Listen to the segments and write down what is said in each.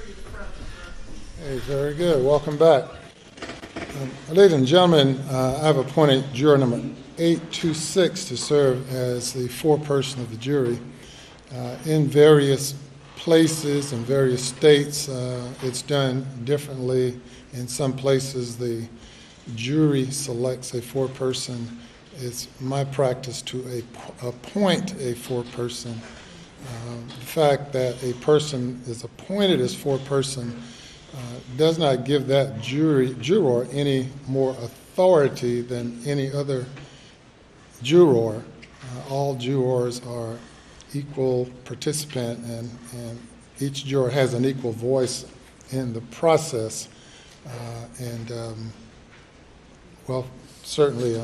Hey, very good. Welcome back. Ladies and gentlemen, I've appointed juror number 826 to serve as the foreperson of the jury. In various places in various states, it's done differently. In some places, the jury selects a foreperson. It's my practice to appoint a foreperson. The fact that a person is appointed as foreperson does not give that juror any more authority than any other juror. All jurors are equal participant, and each juror has an equal voice in the process. Well, certainly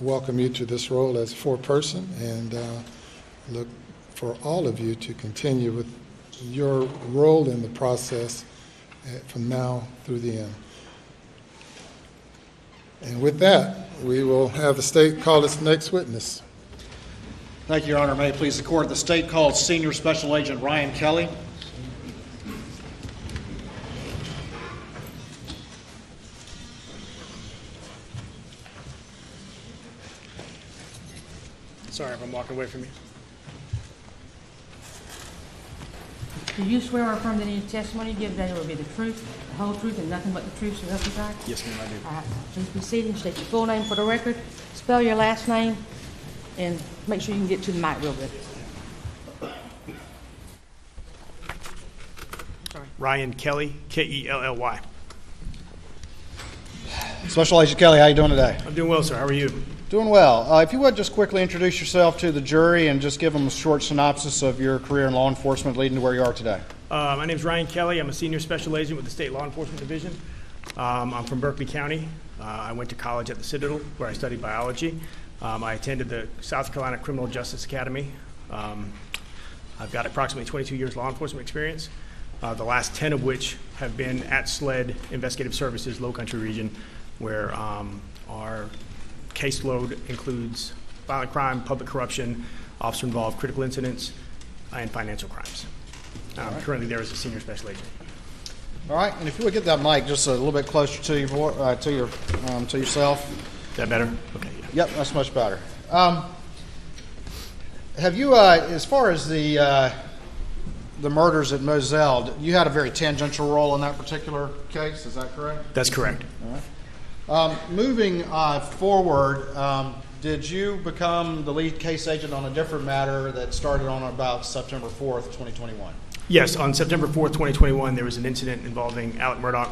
welcome you to this role as foreperson, and look for all of you to continue with your role in the process from now through the end. And with that, we will have the state call its next witness. Thank you, Your Honor. May it please the court, the state calls Senior Special Agent Ryan Kelly. Sorry if I'm walking away from you. Do you swear or affirm that any testimony you give today will be the truth, the whole truth, and nothing but the truth, so help you God? Yes, ma'am, I do. All right. Please be seated and state your full name for the record. Spell your last name, and make sure you can get to the mic real good. Sorry. Ryan Kelly, Kelly. Special Agent Kelly, how you doing today? I'm doing well, sir. How are you? Doing well. If you would just quickly introduce yourself to the jury and just give them a short synopsis of your career in law enforcement leading to where you are today. My name is Ryan Kelly. I'm a senior special agent with the State Law Enforcement Division. I'm from Berkeley County. I went to college at the Citadel, where I studied biology. I attended the South Carolina Criminal Justice Academy. I've got approximately 22 years law enforcement experience, the last 10 of which have been at SLED Investigative Services, Low Country region, where our caseload includes violent crime, public corruption, officer-involved critical incidents, and financial crimes. Currently there as a senior special agent. All right, and if you would get that mic just a little bit closer to to yourself. Is that better? Okay. Yeah. Yep, that's much better. Have you, as far as the murders at Moselle, you had a very tangential role in that particular case, is that correct? That's correct. All right. Moving forward, did you become the lead case agent on a different matter that started on about September 4th, 2021? Yes, on September 4th, 2021, there was an incident involving Alex Murdaugh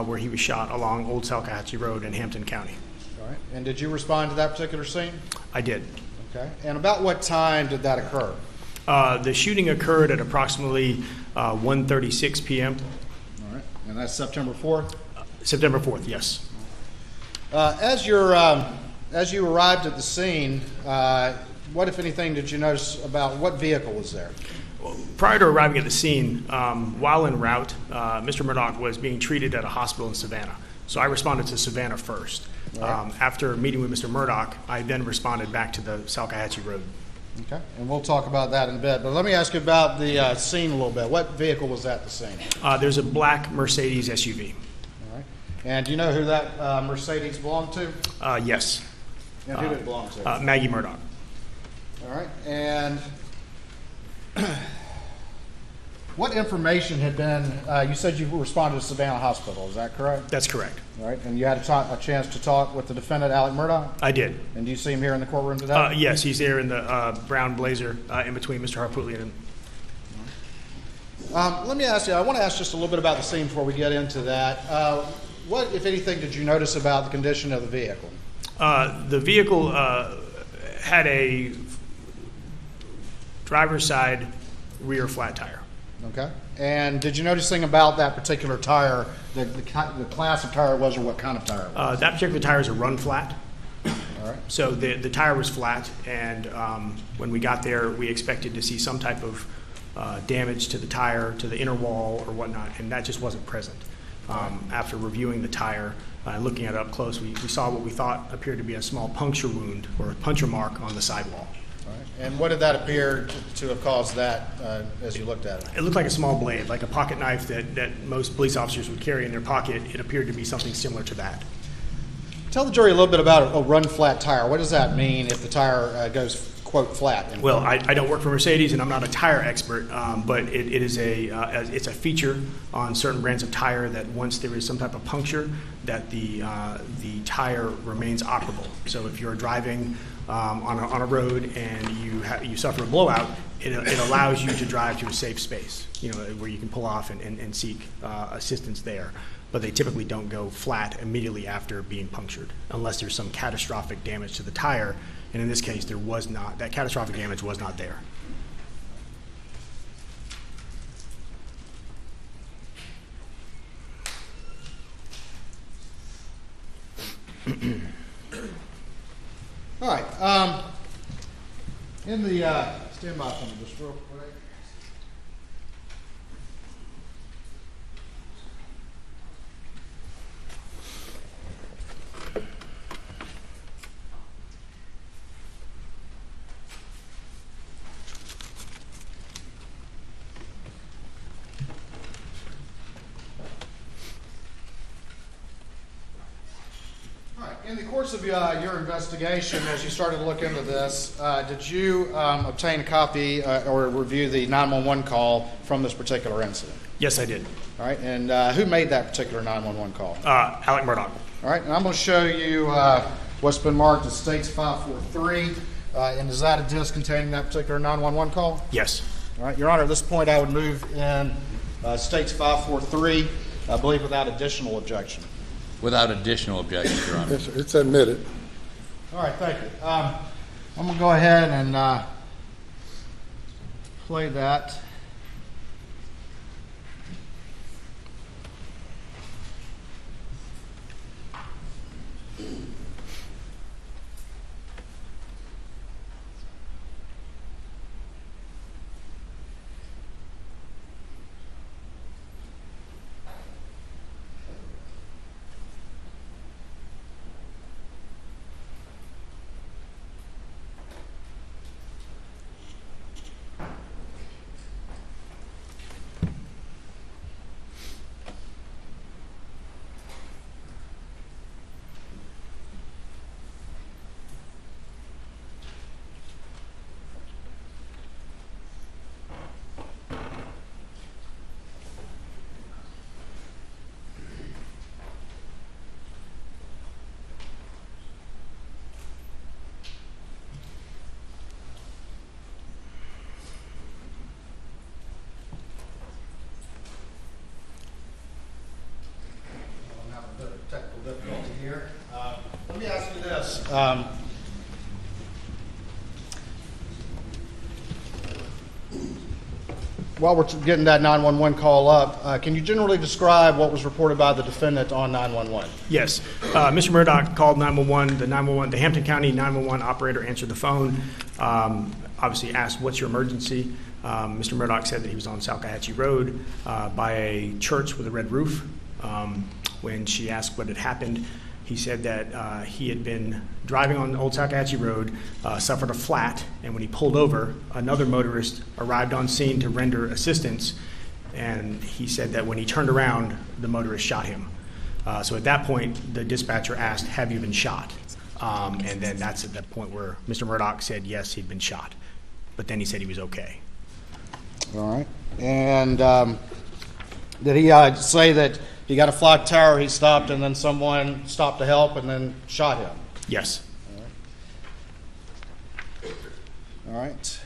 where he was shot along Old Salcahatchee Road in Hampton County. All right. And did you respond to that particular scene? I did. Okay. And about what time did that occur? The shooting occurred at approximately 1:36 p.m. All right. And that's September 4th? September 4th, yes. As you arrived at the scene, what, if anything, did you notice about what vehicle was there? Well, prior to arriving at the scene, while en route, Mr. Murdaugh was being treated at a hospital in Savannah. So I responded to Savannah first. Right. After meeting with Mr. Murdaugh, I then responded back to the Salcahatchee Road. Okay, and we'll talk about that in a bit. But let me ask you about the scene a little bit. What vehicle was at the scene? There's a black Mercedes SUV. All right. And do you know who that Mercedes belonged to? Yes. And who did it belong to? Maggie Murdaugh. All right. And what information had been, you said you responded to Savannah Hospital, is that correct? That's correct. All right. And you had a chance to talk with the defendant, Alex Murdaugh? I did. And do you see him here in the courtroom today? Yes, he's there in the brown blazer in between Mr. Harpootlian and him. Let me ask you, I want to ask just a little bit about the scene before we get into that. What, if anything, did you notice about the condition of the vehicle? The vehicle had a driver's side rear flat tire. Okay. And did you notice anything about that particular tire, the class of tire it was, or what kind of tire it was? That particular tire is a run flat. All right. So the tire was flat, and when we got there, we expected to see some type of damage to the tire, to the inner wall or whatnot, and that just wasn't present. After reviewing the tire and looking at it up close, we saw what we thought appeared to be a small puncture wound or a puncture mark on the sidewall. And what did that appear to have caused that as you looked at it? It looked like a small blade, like a pocket knife that most police officers would carry in their pocket. It appeared to be something similar to that. Tell the jury a little bit about a run-flat tire. What does that mean if the tire goes, quote, flat? Well, I don't work for Mercedes, and I'm not a tire expert, but it is it's a feature on certain brands of tire that once there is some type of puncture, that the tire remains operable. So if you're driving on a road and you suffer a blowout, it allows you to drive to a safe space, where you can pull off and seek assistance there. But they typically don't go flat immediately after being punctured, unless there's some catastrophic damage to the tire. And in this case, there was not. That catastrophic damage was not there. All right. In the stand by for me just real quick. In the course of your investigation, as you started to look into this, did you obtain a copy or review the 911 call from this particular incident? Yes, I did. All right, and who made that particular 911 call? Alex Murdaugh. All right, and I'm going to show you what's been marked as States 543, and is that a disc containing that particular 911 call? Yes. All right, Your Honor, at this point I would move in States 543, I believe without additional objection. Without additional objection, Your Honor. Yes, sir. It's admitted. All right, thank you. I'm going to go ahead and play that. Technical difficulty here. Let me ask you this. While we're getting that 911 call up, can you generally describe what was reported by the defendant on 911? Yes. Mr. Murdaugh called 911. The Hampton County 911 operator answered the phone, obviously asked, "What's your emergency?" Mr. Murdaugh said that he was on Salcahatchee Road by a church with a red roof. When she asked what had happened, he said that he had been driving on Old Salcahatchee Road, suffered a flat, and when he pulled over, another motorist arrived on scene to render assistance, and he said that when he turned around, the motorist shot him. So at that point, the dispatcher asked, "Have you been shot?" And then that's at that point where Mr. Murdaugh said yes, he'd been shot, but then he said he was okay. All right. And did he say that he got a flat tire, he stopped, and then someone stopped to help and then shot him? Yes. All right.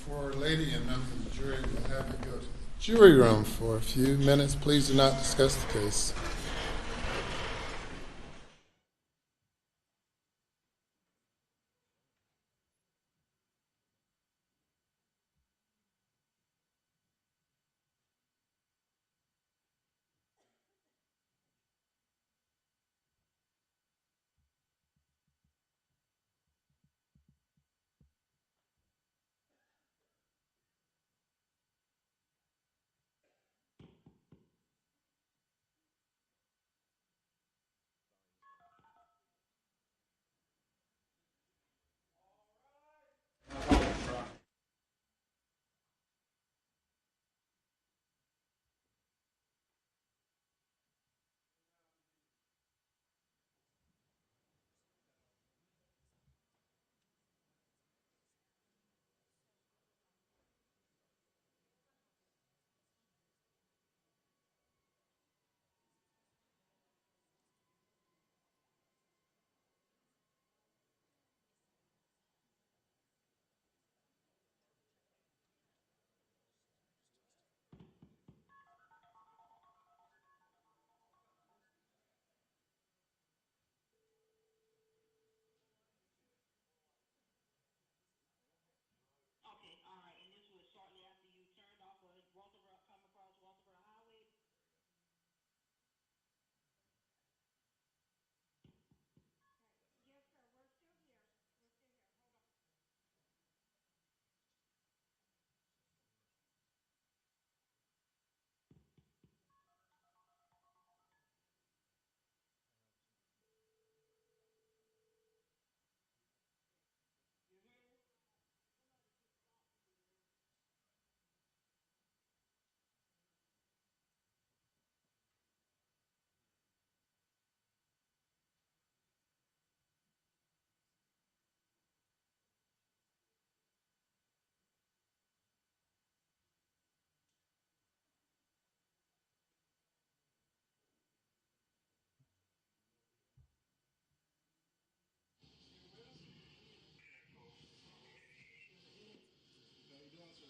for lady and members of the jury, we'll have you go to the jury room for a few minutes. Please do not discuss the case. Okay, all right, and this was shortly after you turned off of Walterboro, come across Walterboro Highway.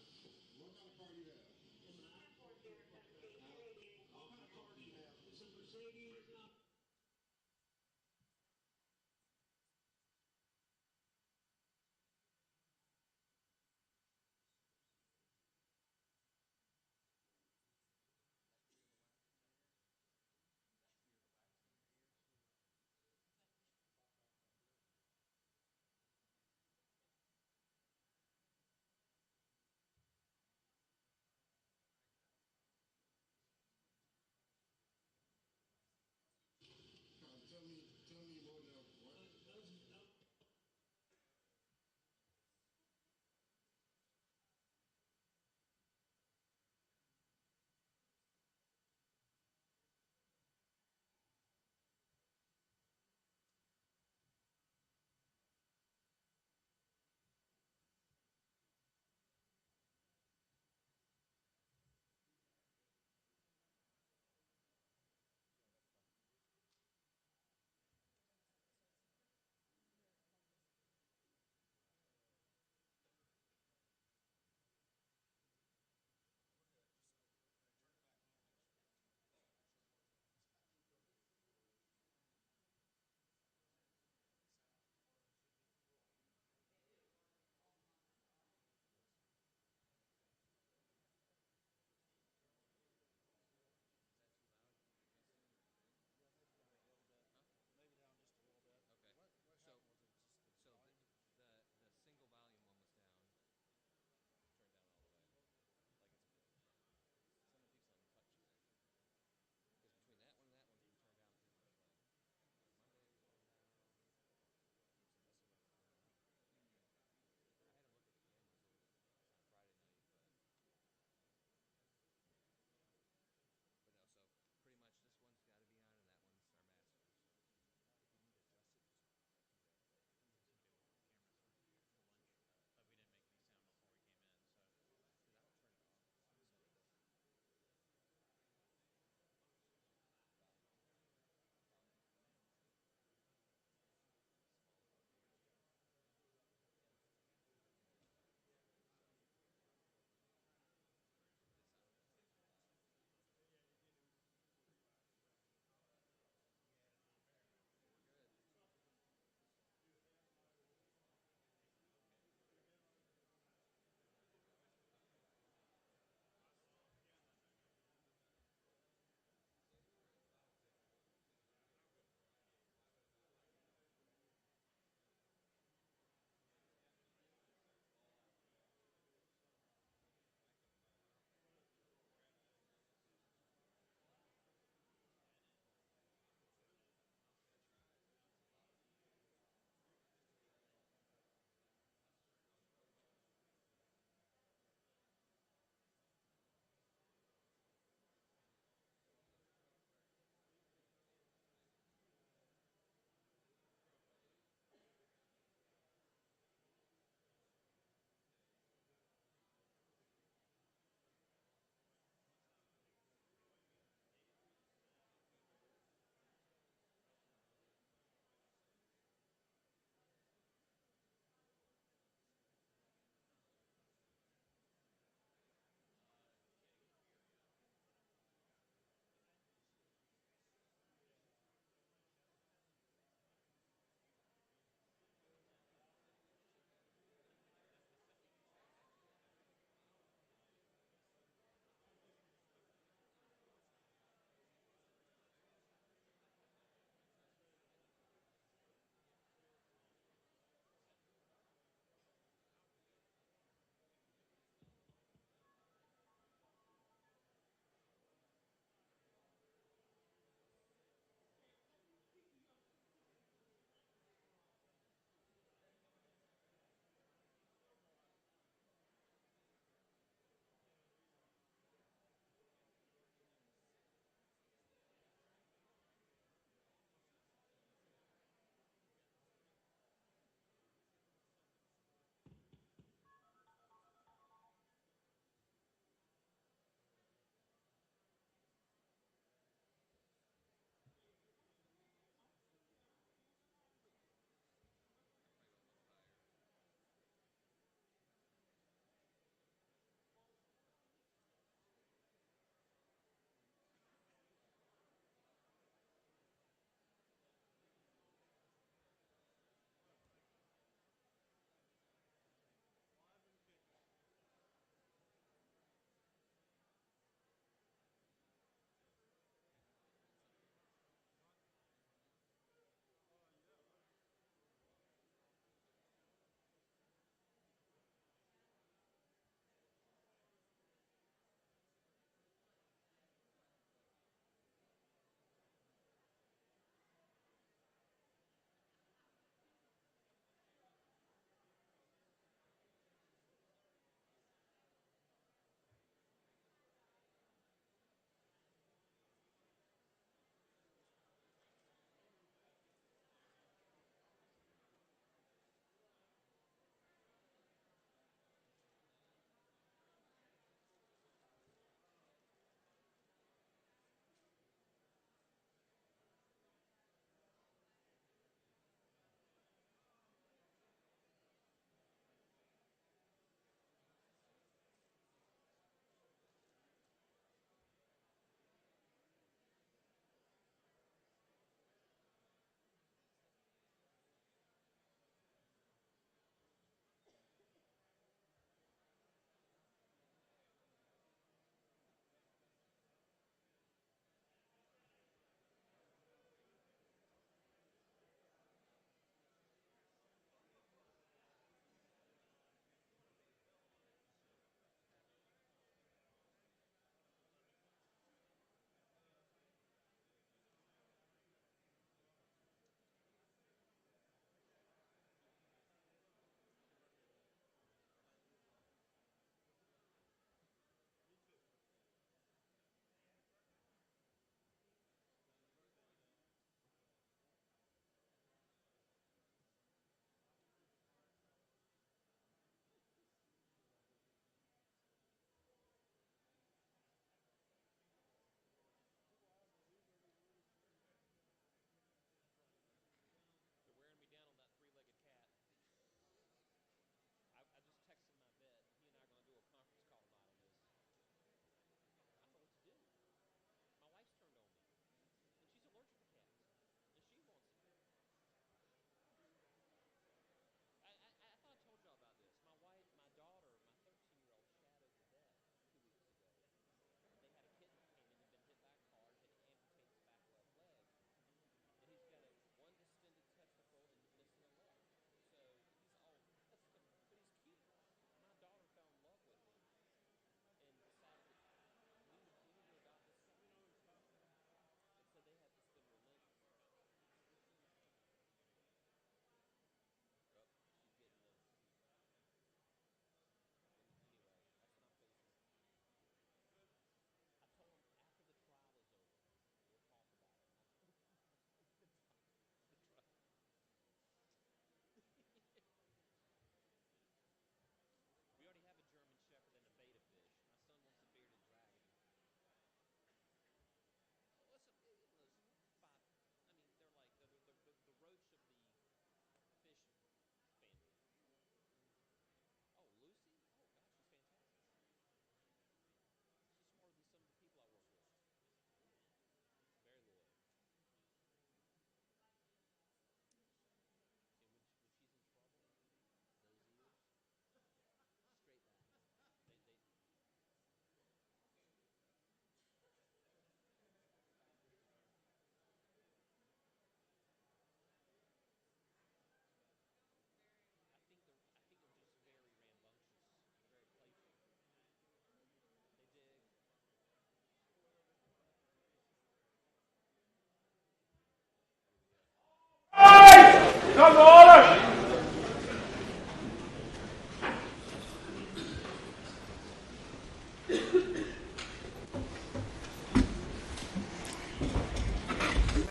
Yes, sir. We're still here. We're still here. Hold on. You hear me?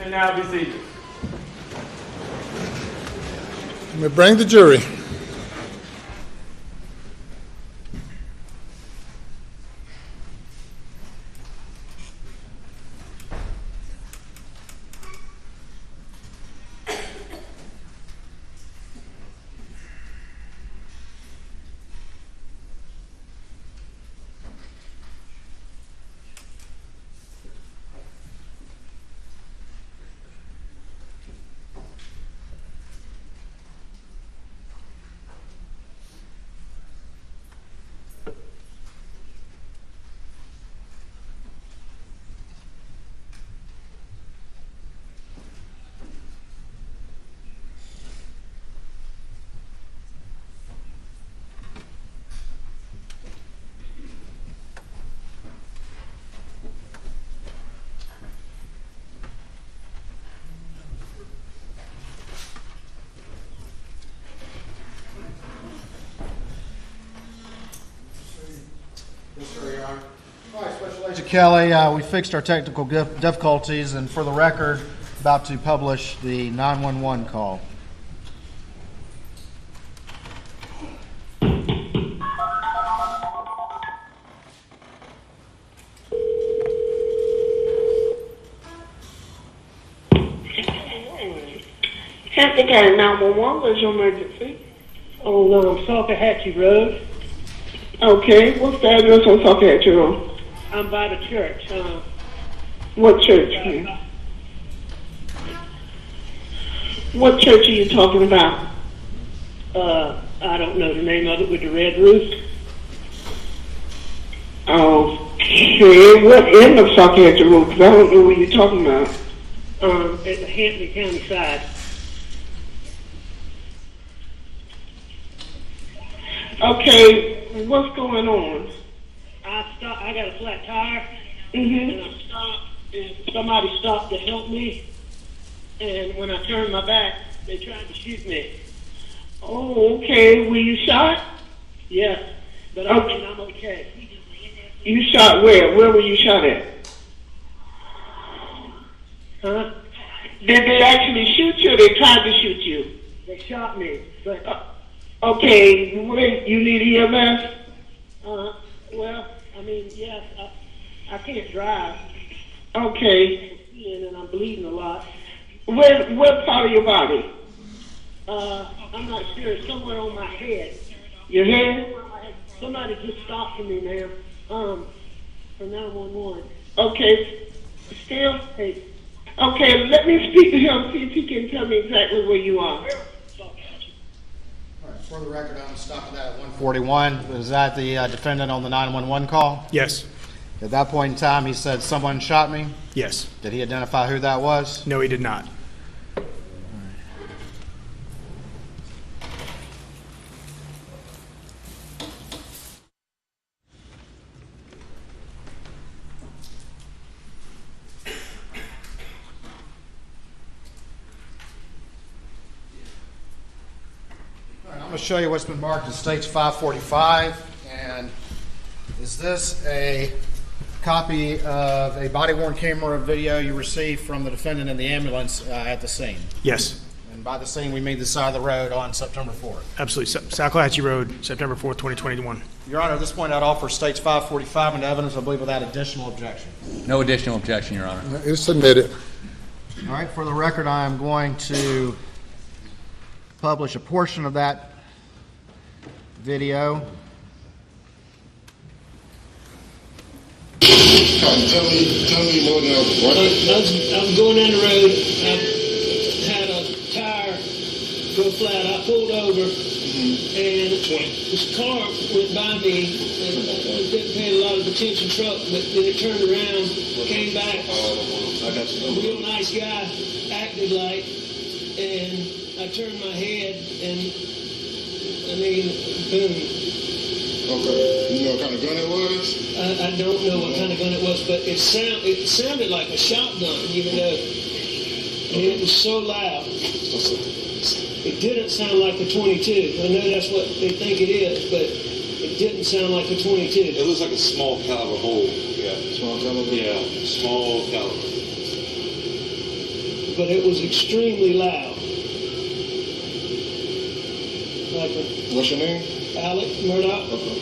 And now be seated. You may bring the jury. All right, Special Agent Kelly, we fixed our technical difficulties, and for the record, about to publish the 911 call. Hampton County 911, what's your emergency? On Salkehatchie Road. Okay, what's the address on Salkehatchie Road? I'm by the church. What church? What church are you talking about? I don't know the name of it with the red roof. Okay, what end of Salkehatchie Road? Because I don't know what you're talking about. At the Hampton County side. Okay, what's going on? I got a flat tire, Mm-hmm. and I stopped, and somebody stopped to help me. And when I turned my back, they tried to shoot me. Oh, okay. Were you shot? Yes, but Okay. I'm okay. You shot where? Where were you shot at? Huh? Did they actually shoot you or they tried to shoot you? They shot me, but Okay, wait, you need EMS? well, I mean, yes, I can't drive, Okay. and I'm bleeding a lot. What part of your body? I'm not sure. It's somewhere on my head. Your head? Somebody just stopped for me, ma'am. For 911. Okay. Still? Hey, Okay, let me speak to him, see if he can tell me exactly where you are. All right, for the record, I'm stopping that at 141. Is that the defendant on the 911 call? Yes. At that point in time, he said, someone shot me. Yes. Did he identify who that was? No, he did not. All right, I'm going to show you what's been marked as States 545. And is this a copy of a body-worn camera video you received from the defendant in the ambulance at the scene? Yes. And by the scene, we mean the side of the road on September 4th. Absolutely. Salkehatchie Road, September 4th, 2021. Your Honor, at this point, I'd offer States 545 into evidence, I believe, without additional objection. No additional objection, Your Honor. It's submitted. All right, for the record, I am going to publish a portion of that video. Tell me more now. I'm going down the road. I had a tire go flat. I pulled over, and this car went by me, and I didn't pay a lot of attention. Truck, but then it turned around, came back. A real nice guy, acted like, and I turned my head, and I mean, boom. Okay. You know what kind of gun it was? I don't know what kind of gun it was, but it sounded like a shotgun, even though it was so loud. It didn't sound like a 22. I know that's what they think it is, but it didn't sound like a 22. It looks like a small caliber hole. Yeah. Small caliber? Yeah, small caliber. But it was extremely loud. Like What's your name? Alex Murdaugh. Okay.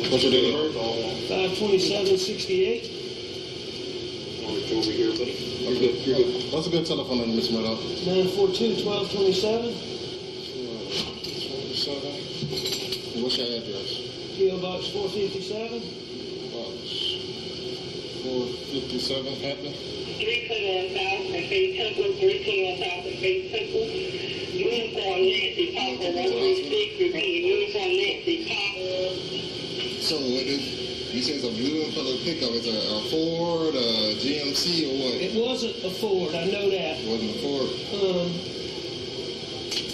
What's your date of birth? 5/27/68. Over here, buddy. You're good. You're good. What's a good telephone number, Mr. Murdaugh? 942-1227. 27. What's your address? P.O. Box 457. Box 457, Hampton. 321 South and Faith Temple, 321 South and Faith Temple. Uniform Nancy Parker, 136, repeat, Uniform Nancy Parker. So what is, you say it's a blue color pickup, it's a Ford, a GMC, or what? It wasn't a Ford, I know that. It wasn't a Ford,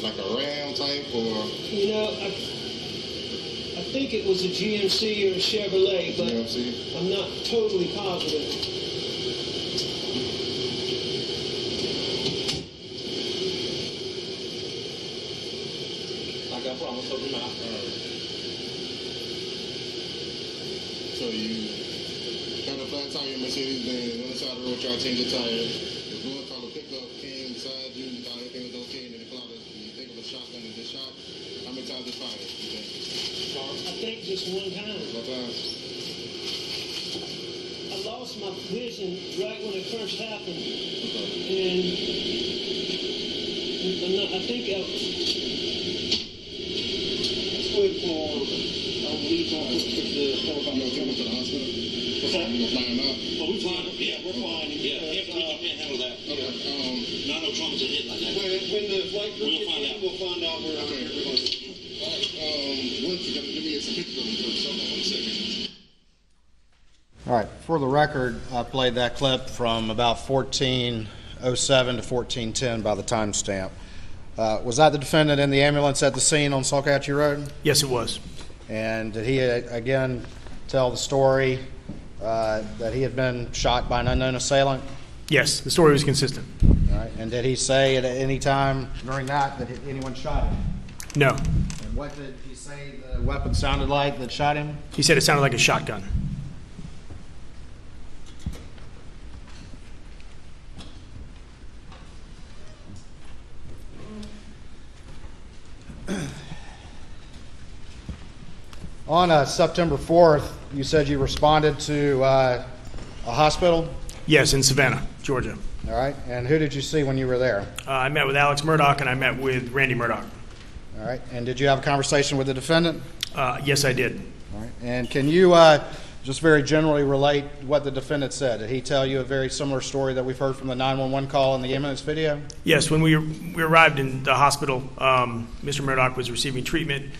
like a Ram type, or You know, I think it was a GMC or a Chevrolet, but GMC? I'm not totally positive. I got problems with them out. So you got a flat tire in Mercedes Benz, went inside the road, tried to change the tire. The blue color pickup came beside you, you thought everything was okay, and then it came out, you think of a shotgun and the shot. How many times it fired, you think? I think just one time. What time? I lost my vision right when it first happened, Okay. and I think I was. Let's wait for leads on the store. You gonna come to the hospital? What's that? You gonna fly him out? Oh, we're fine. Yeah, we're fine. Yeah, we can't handle that. Okay. Not no traumas to hit like that. When the flight crew We'll find out. we'll find out where we're going. Once you give me some pictures of him first. Hold on 1 second. All right, for the record, I played that clip from about 14:07 to 14:10 by the timestamp. Was that the defendant in the ambulance at the scene on Salkatchie Road? Yes, it was. And did he again tell the story that he had been shot by an unknown assailant? Yes, the story was consistent. All right. And did he say at any time during that anyone shot him? No. And what did he say the weapon sounded like that shot him? He said it sounded like a shotgun. On September 4th, you said you responded to a hospital? Yes, in Savannah, Georgia. All right. And who did you see when you were there? I met with Alex Murdaugh and I met with Randy Murdaugh. All right. And did you have a conversation with the defendant? Yes, I did. All right. And can you just very generally relate what the defendant said? Did he tell you a very similar story that we've heard from the 911 call in the ambulance video? Yes, when we arrived in the hospital, Mr. Murdaugh was receiving treatment.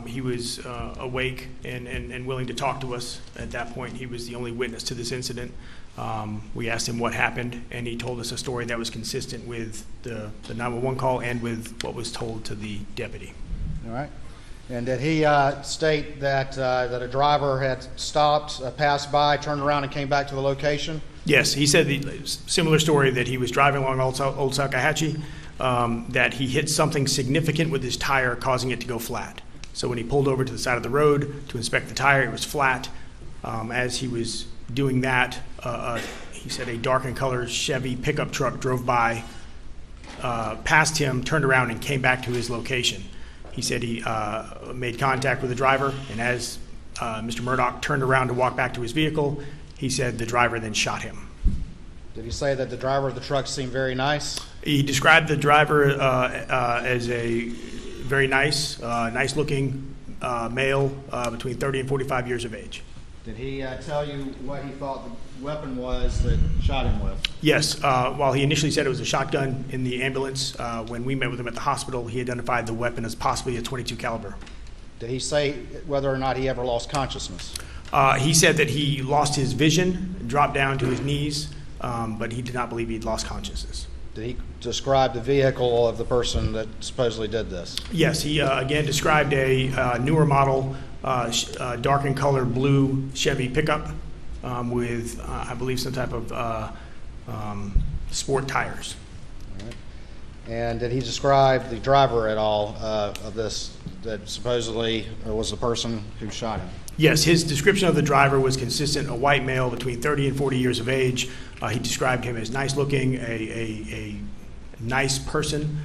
He was awake and willing to talk to us. At that point, he was the only witness to this incident. We asked him what happened, and he told us a story that was consistent with the 911 call and with what was told to the deputy. All right. And did he state that a driver had stopped, passed by, turned around, and came back to the location? Yes, he said the similar story that he was driving along Old Salkatchie, that he hit something significant with his tire, causing it to go flat. So when he pulled over to the side of the road to inspect the tire, it was flat. As he was doing that, he said a dark in color Chevy pickup truck drove by, passed him, turned around, and came back to his location. He said he made contact with the driver, and as Mr. Murdaugh turned around to walk back to his vehicle, he said the driver then shot him. Did he say that the driver of the truck seemed very nice? He described the driver as a very nice-looking male between 30 and 45 years of age. Did he tell you what he thought the weapon was that shot him with? Yes. While he initially said it was a shotgun in the ambulance, when we met with him at the hospital, he identified the weapon as possibly a .22 caliber. Did he say whether or not he ever lost consciousness? He said that he lost his vision, dropped down to his knees, but he did not believe he'd lost consciousness. Did he describe the vehicle of the person that supposedly did this? Yes, he again described a newer model, dark in color blue Chevy pickup with, I believe, some type of sport tires. And did he describe the driver at all of this that supposedly was the person who shot him? Yes, his description of the driver was consistent, a white male between 30 and 40 years of age. He described him as nice looking, a nice person.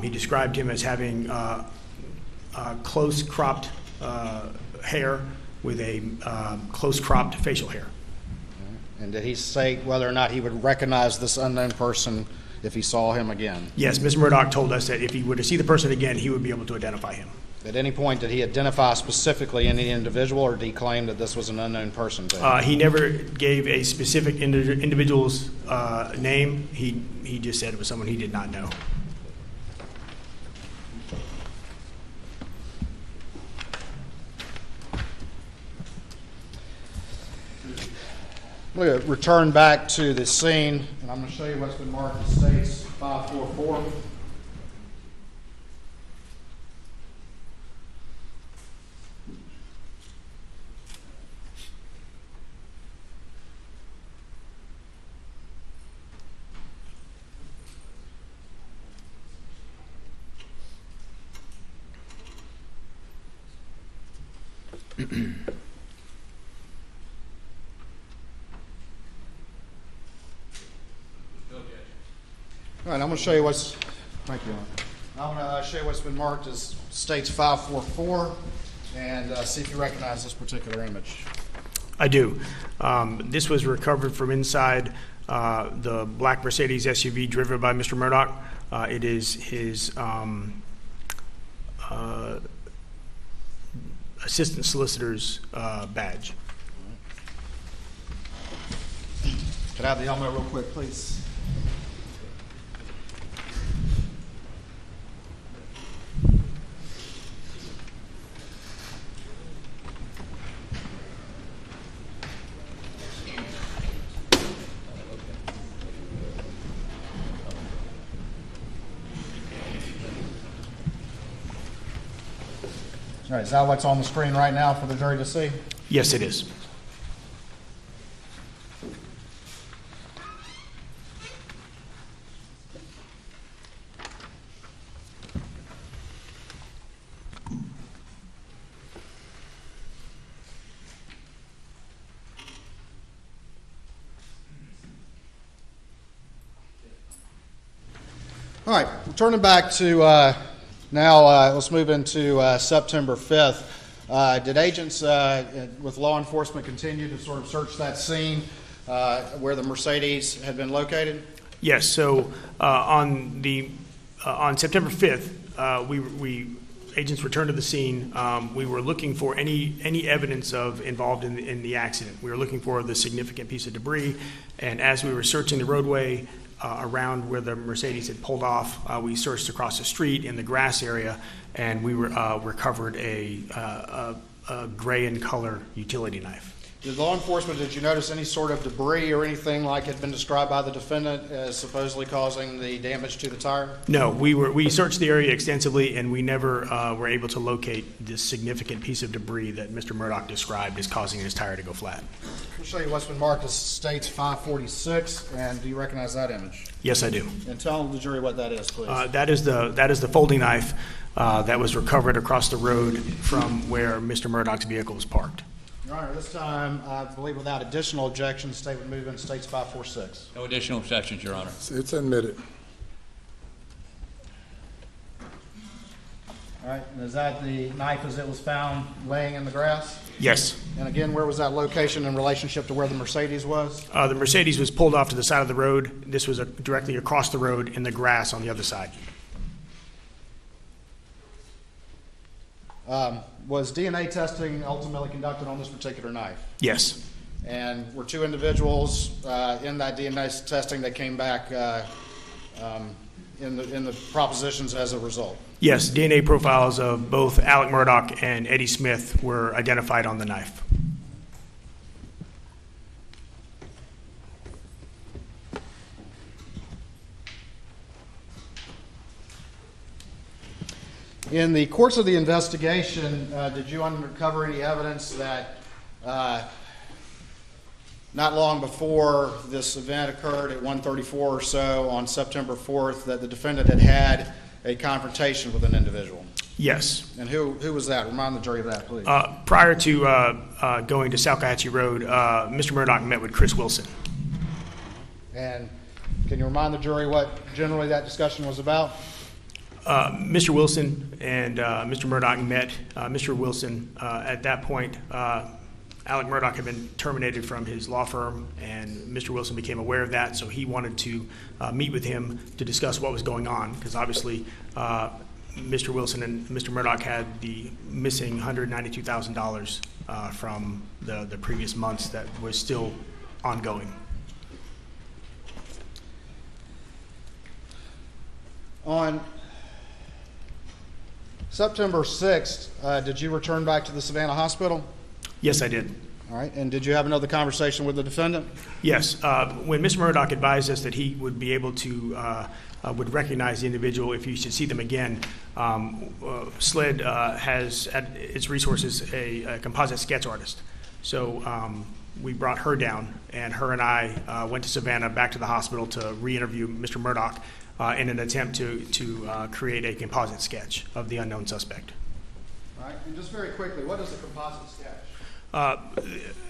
He described him as having close cropped hair with a close cropped facial hair. And did he say whether or not he would recognize this unknown person if he saw him again? Yes, Mr. Murdaugh told us that if he were to see the person again, he would be able to identify him. At any point, did he identify specifically any individual, or did he claim that this was an unknown person to him? He never gave a specific individual's name. He just said it was someone he did not know. I'm going to return back to the scene, and I'm going to show you what's been marked as States 544. All right, I'm going to show you what's. Thank you. I'm going to show you what's been marked as States 544, and see if you recognize this particular image. I do. This was recovered from inside the black Mercedes SUV driven by Mr. Murdaugh. It is his assistant solicitor's badge. Could I have the helmet real quick, please? All right, is that what's on the screen right now for the jury to see? Yes, it is. All right, turning back to now, let's move into September 5th. Did agents with law enforcement continue to sort of search that scene where the Mercedes had been located? Yes. So on September 5th, agents returned to the scene. We were looking for any evidence of involved in the accident. We were looking for the significant piece of debris, and as we were searching the roadway around where the Mercedes had pulled off, we searched across the street in the grass area, and we recovered a gray in color utility knife. Did law enforcement, did you notice any sort of debris or anything like had been described by the defendant as supposedly causing the damage to the tire? No, we searched the area extensively, and we never were able to locate this significant piece of debris that Mr. Murdaugh described as causing his tire to go flat. I'll show you what's been marked as States 546, and do you recognize that image? Yes, I do. And tell the jury what that is, please. That is the folding knife that was recovered across the road from where Mr. Murdaugh's vehicle was parked. Your Honor, this time, I believe without additional objection, the state would move into States 546. No additional objections, Your Honor. It's admitted. All right, and is that the knife as it was found laying in the grass? Yes. And again, where was that location in relationship to where the Mercedes was? The Mercedes was pulled off to the side of the road. This was directly across the road in the grass on the other side. Was DNA testing ultimately conducted on this particular knife? Yes. And were two individuals in that DNA testing that came back in the propositions as a result? Yes, DNA profiles of both Alex Murdaugh and Eddie Smith were identified on the knife. In the course of the investigation, did you uncover any evidence that not long before this event occurred at 1:34 or so on September 4th that the defendant had a confrontation with an individual. Yes. And who was that? Remind the jury of that, please. Prior to going to Salcahatchee Road, Mr. Murdaugh met with Chris Wilson. And can you remind the jury what generally that discussion was about? Mr. Wilson and Mr. Murdaugh met. Mr. Wilson, at that point, Alex Murdaugh had been terminated from his law firm, and Mr. Wilson became aware of that, so he wanted to meet with him to discuss what was going on, because obviously Mr. Wilson and Mr. Murdaugh had the missing $192,000 from the previous months that was still ongoing. On September 6th, did you return back to the Savannah Hospital? Yes, I did. All right. And did you have another conversation with the defendant? Yes. When Mr. Murdaugh advised us that he would be able to, would recognize the individual if you should see them again, SLED has at its resources a composite sketch artist. So we brought her down, and her and I went to Savannah back to the hospital to re-interview Mr. Murdaugh in an attempt to create a composite sketch of the unknown suspect. All right. And just very quickly, what is a composite sketch?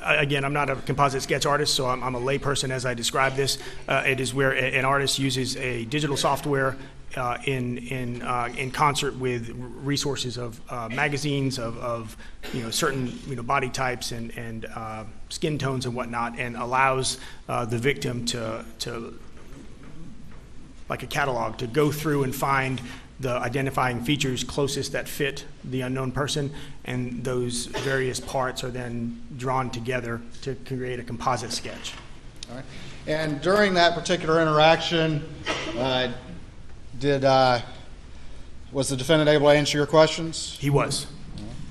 Again, I'm not a composite sketch artist, so I'm a layperson as I describe this. It is where an artist uses a digital software in concert with resources of magazines, of certain body types and skin tones and whatnot, and allows the victim to like a catalog, to go through and find the identifying features closest that fit the unknown person, and those various parts are then drawn together to create a composite sketch. All right. And during that particular interaction, was the defendant able to answer your questions? He was.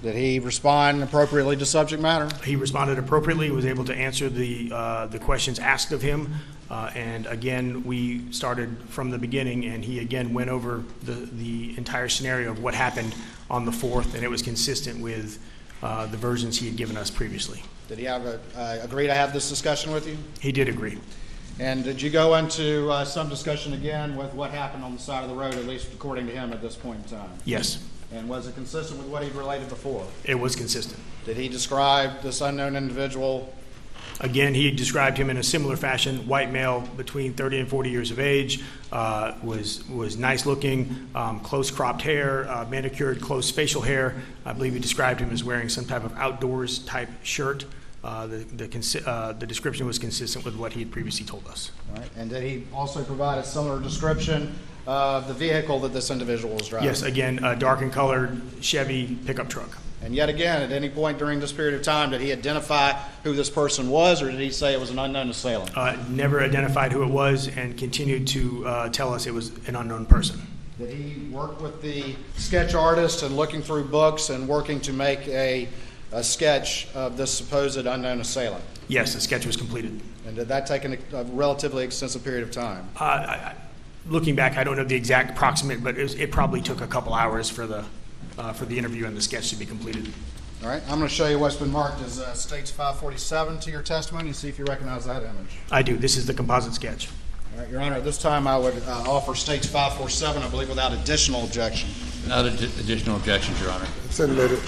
Did he respond appropriately to subject matter? He responded appropriately, was able to answer the questions asked of him. And again, we started from the beginning, and he again went over the entire scenario of what happened on the 4th, and it was consistent with the versions he had given us previously. Did he agree to have this discussion with you? He did agree. And did you go into some discussion again with what happened on the side of the road, at least according to him at this point in time? Yes. And was it consistent with what he'd related before? It was consistent. Did he describe this unknown individual? Again, he described him in a similar fashion. White male, between 30 and 40 years of age, was nice looking, close cropped hair, manicured, close facial hair. I believe he described him as wearing some type of outdoors type shirt. The description was consistent with what he had previously told us. All right. And did he also provide a similar description of the vehicle that this individual was driving? Yes, again, a dark and colored Chevy pickup truck. And yet again, at any point during this period of time, did he identify who this person was, or did he say it was an unknown assailant? Never identified who it was, and continued to tell us it was an unknown person. Did he work with the sketch artist and looking through books and working to make a sketch of this supposed unknown assailant? Yes, the sketch was completed. And did that take a relatively extensive period of time? Looking back, I don't know the exact approximate, but it probably took a couple hours for the interview and the sketch to be completed. All right, I'm going to show you what's been marked as States 547 to your testimony and see if you recognize that image. I do. This is the composite sketch. All right, Your Honor, at this time I would offer States 547, I believe, without additional objection. Without additional objections, Your Honor. It's admitted.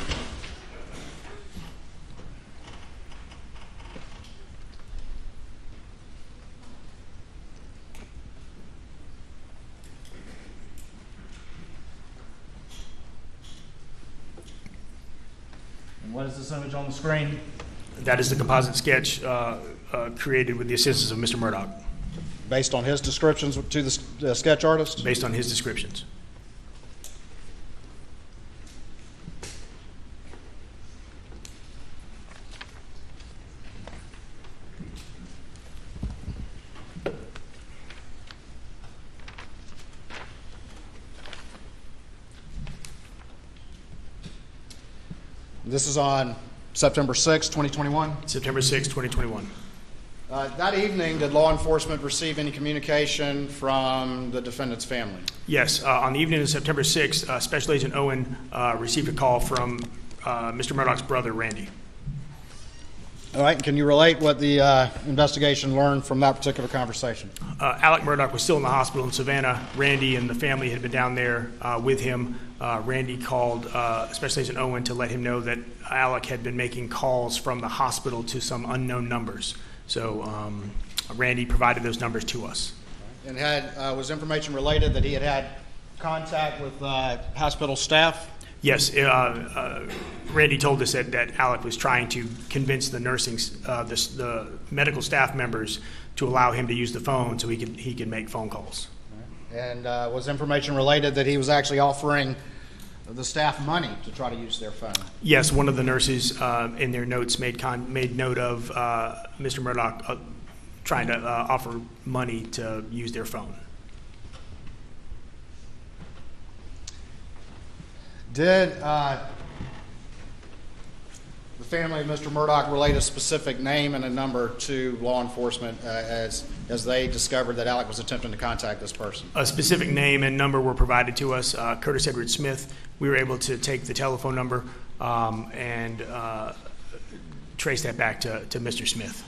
And what is this image on the screen? That is the composite sketch created with the assistance of Mr. Murdaugh. Based on his descriptions to the sketch artist? Based on his descriptions. This is on September 6, 2021? September 6, 2021. That evening, did law enforcement receive any communication from the defendant's family? Yes. On the evening of September 6th, Special Agent Owen received a call from Mr. Murdaugh's brother, Randy. All right, and can you relate what the investigation learned from that particular conversation? Alex Murdaugh was still in the hospital in Savannah. Randy and the family had been down there with him. Randy called Special Agent Owen to let him know that Alex had been making calls from the hospital to some unknown numbers. So Randy provided those numbers to us. And was information related that he had contact with hospital staff? Yes, Randy told us that Alex was trying to convince the the medical staff members to allow him to use the phone so he could make phone calls. And was information related that he was actually offering the staff money to try to use their phone? Yes, one of the nurses in their notes made note of Mr. Murdaugh trying to offer money to use their phone. Did the family of Mr. Murdaugh relate a specific name and a number to law enforcement as they discovered that Alex was attempting to contact this person? A specific name and number were provided to us. Curtis Edward Smith. We were able to take the telephone number and trace that back to Mr. Smith.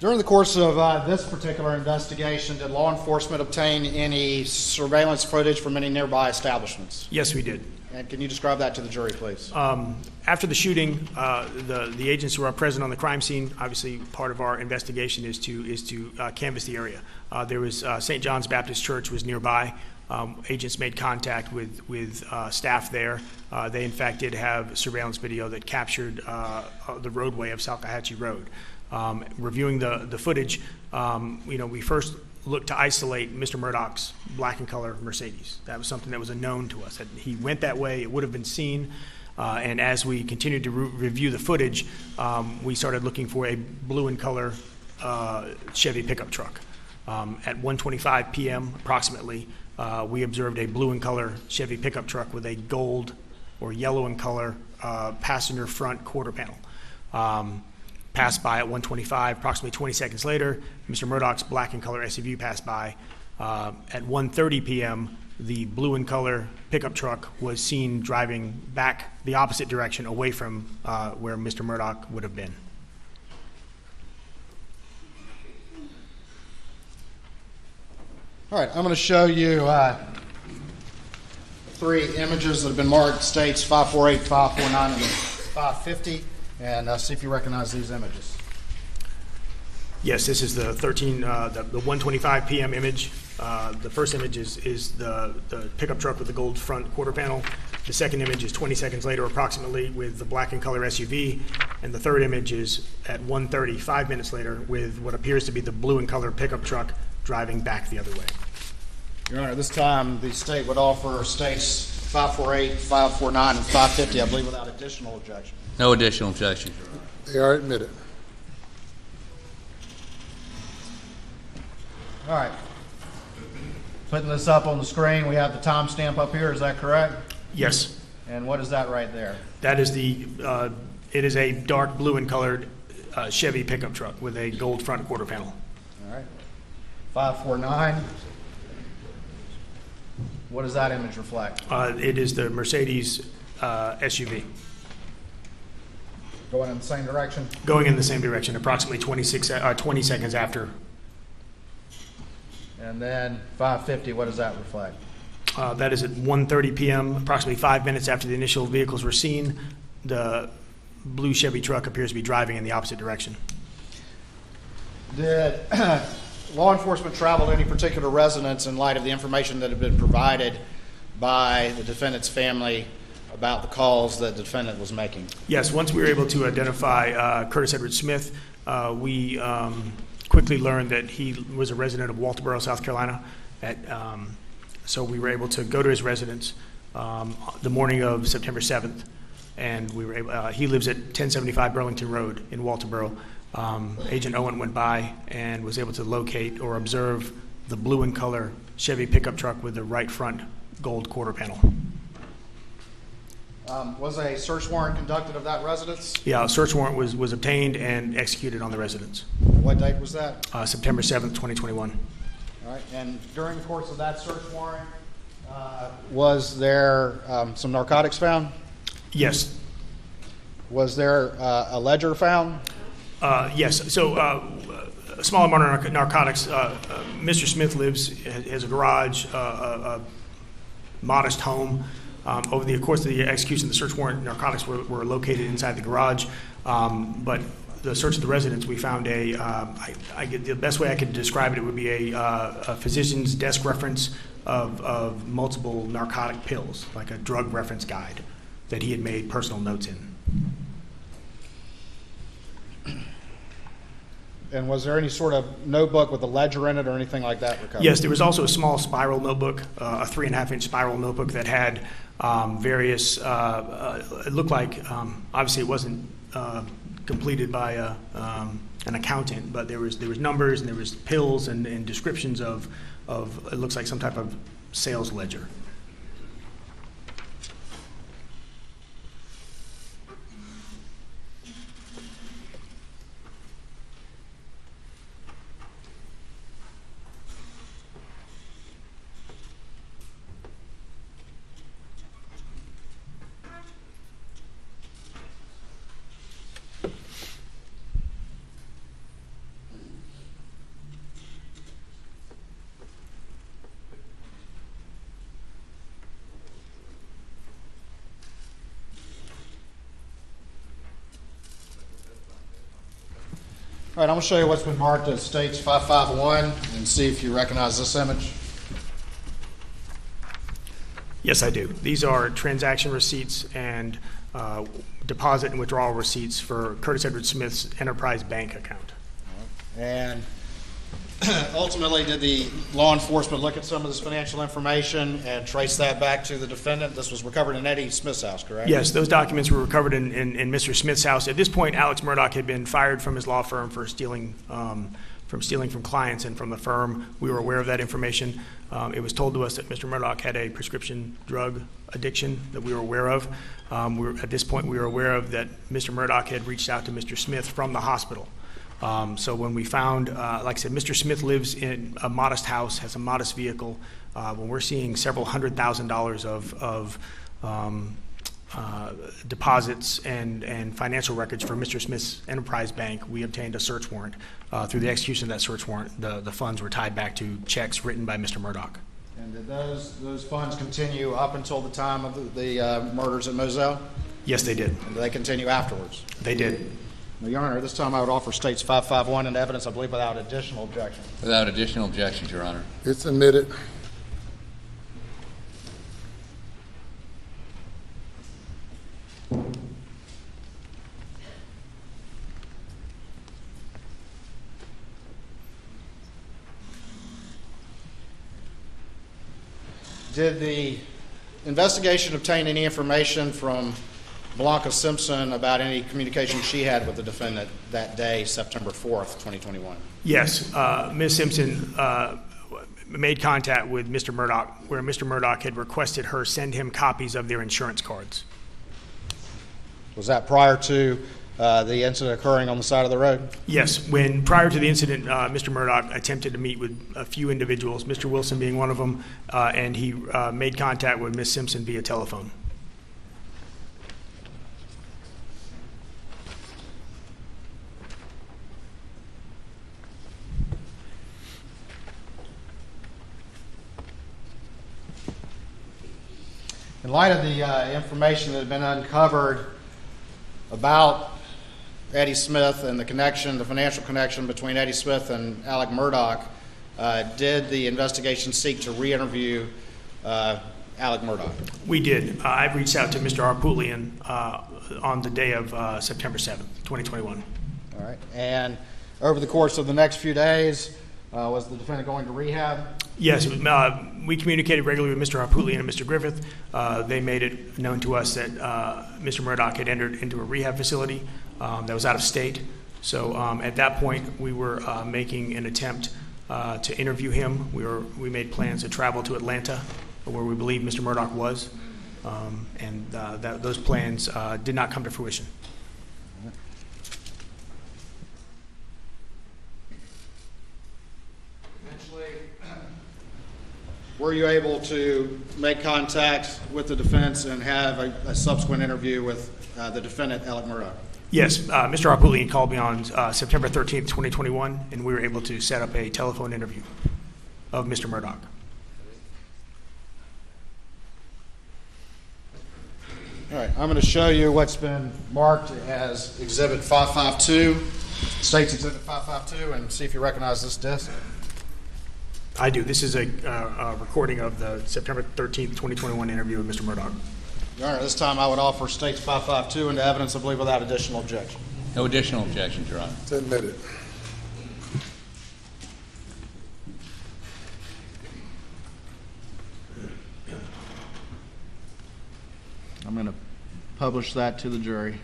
During the course of this particular investigation, did law enforcement obtain any surveillance footage from any nearby establishments? Yes, we did. And can you describe that to the jury, please? After the shooting, the agents who are present on the crime scene, obviously part of our investigation is to canvass the area. There was St. John's Baptist Church was nearby. Agents made contact with staff there. They in fact did have surveillance video that captured the roadway of Salcahatchee Road. Reviewing the footage, we first looked to isolate Mr. Murdaugh's black and color Mercedes. That was something that was a known to us. That he went that way, it would have been seen. And as we continued to review the footage, we started looking for a blue and color Chevy pickup truck. At 1:25 p.m. approximately, we observed a blue and color Chevy pickup truck with a gold or yellow in color passenger front quarter panel. Passed by at 1:25, approximately 20 seconds later, Mr. Murdaugh's black and color SUV passed by. At 1:30 p.m., the blue and color pickup truck was seen driving back the opposite direction away from where Mr. Murdaugh would have been. All right, I'm going to show you 3 images that have been marked states 548, 549, and 550. And see if you recognize these images. Yes, this is the 1:25 p.m. image. The first image is the pickup truck with the gold front quarter panel. The second image is 20 seconds later approximately with the black and color SUV. And the third image is at 1:30, 5 minutes later, with what appears to be the blue and color pickup truck driving back the other way. Your Honor, this time the state would offer states 548, 549, and 550, I believe, without additional objection. No additional objection. They are admitted. All right. Putting this up on the screen, we have the timestamp up here. Is that correct? Yes. And what is that right there? That is it is a dark blue and colored Chevy pickup truck with a gold front quarter panel. All right. 549. What does that image reflect? It is the Mercedes SUV. Going in the same direction? Going in the same direction, approximately 20 seconds after. And then 550, what does that reflect? That is at 1:30 p.m., approximately 5 minutes after the initial vehicles were seen. The blue Chevy truck appears to be driving in the opposite direction. Did law enforcement travel to any particular residence in light of the information that had been provided by the defendant's family about the calls that the defendant was making? Yes, once we were able to identify Curtis Edward Smith, we quickly learned that he was a resident of Walterboro, South Carolina. So we were able to go to his residence the morning of September 7th, and we were able, he lives at 1075 Burlington Road in Walterboro. Agent Owen went by and was able to locate or observe the blue and color Chevy pickup truck with the right front gold quarter panel. Was a search warrant conducted of that residence? Yeah, a search warrant was obtained and executed on the residence. What date was that? September 7th, 2021. All right, and during the course of that search warrant, was there some narcotics found? Yes. Was there a ledger found? Yes. So a small amount of narcotics. Mr. Smith has a garage, a modest home. Over the course of the execution of the search warrant, narcotics were located inside the garage. But the search of the residence, we found the best way I could describe it would be a physician's desk reference of multiple narcotic pills, like a drug reference guide that he had made personal notes in. And was there any sort of notebook with a ledger in it or anything like that recovered? Yes, there was also a small spiral notebook, a 3.5-inch spiral notebook that had various, it looked like, obviously it wasn't completed by an accountant, but there was numbers and there was pills and descriptions of it looks like some type of sales ledger. All right, I'm going to show you what's been marked as States 551 and see if you recognize this image. Yes, I do. These are transaction receipts and deposit and withdrawal receipts for Curtis Edward Smith's Enterprise Bank account. And ultimately, did the law enforcement look at some of this financial information and trace that back to the defendant? This was recovered in Eddie Smith's house, correct? Yes, those documents were recovered in Mr. Smith's house. At this point, Alex Murdaugh had been fired from his law firm for stealing from clients and from the firm. We were aware of that information. It was told to us that Mr. Murdaugh had a prescription drug addiction that we were aware of. At this point, we were aware of that Mr. Murdaugh had reached out to Mr. Smith from the hospital. So when we found, like I said, Mr. Smith lives in a modest house, has a modest vehicle. When we're seeing several $100,000 of deposits and financial records for Mr. Smith's Enterprise Bank, we obtained a search warrant. Through the execution of that search warrant, the funds were tied back to checks written by Mr. Murdaugh. And did those funds continue up until the time of the murders at Moselle? Yes, they did. And did they continue afterwards? They did. Well, Your Honor, this time I would offer States 551 into evidence, I believe, without additional objection. Without additional objections, Your Honor. It's admitted. Did the investigation obtain any information from Blanca Simpson about any communication she had with the defendant that day, September 4th, 2021? Yes, Ms. Simpson made contact with Mr. Murdaugh, where Mr. Murdaugh had requested her send him copies of their insurance cards. Was that prior to the incident occurring on the side of the road? Yes, prior to the incident, Mr. Murdaugh attempted to meet with a few individuals, Mr. Wilson being one of them, and he made contact with Ms. Simpson via telephone. In light of the information that had been uncovered about Eddie Smith and the financial connection between Eddie Smith and Alex Murdaugh, did the investigation seek to re-interview Alex Murdaugh? We did. I reached out to Mr. Arpulian on the day of September 7th, 2021. All right. And over the course of the next few days, was the defendant going to rehab? Yes, we communicated regularly with Mr. Arpulian and Mr. Griffith. They made it known to us that Mr. Murdaugh had entered into a rehab facility that was out of state. So at that point, we were making an attempt to interview him. We made plans to travel to Atlanta, where we believe Mr. Murdaugh was. and those plans did not come to fruition. Were you able to make contact with the defense and have a subsequent interview with the defendant, Alex Murdaugh? Yes, Mr. Arpulian called me on September 13th, 2021, and we were able to set up a telephone interview of Mr. Murdaugh. All right, I'm going to show you what's been marked as Exhibit 552, State's Exhibit 552, and see if you recognize this disc. I do. This is a recording of the September 13th, 2021 interview with Mr. Murdaugh. Your Honor, this time I would offer State's 552 into evidence, I believe, without additional objection. No additional objections, Your Honor. It's admitted. I'm going to publish that to the jury.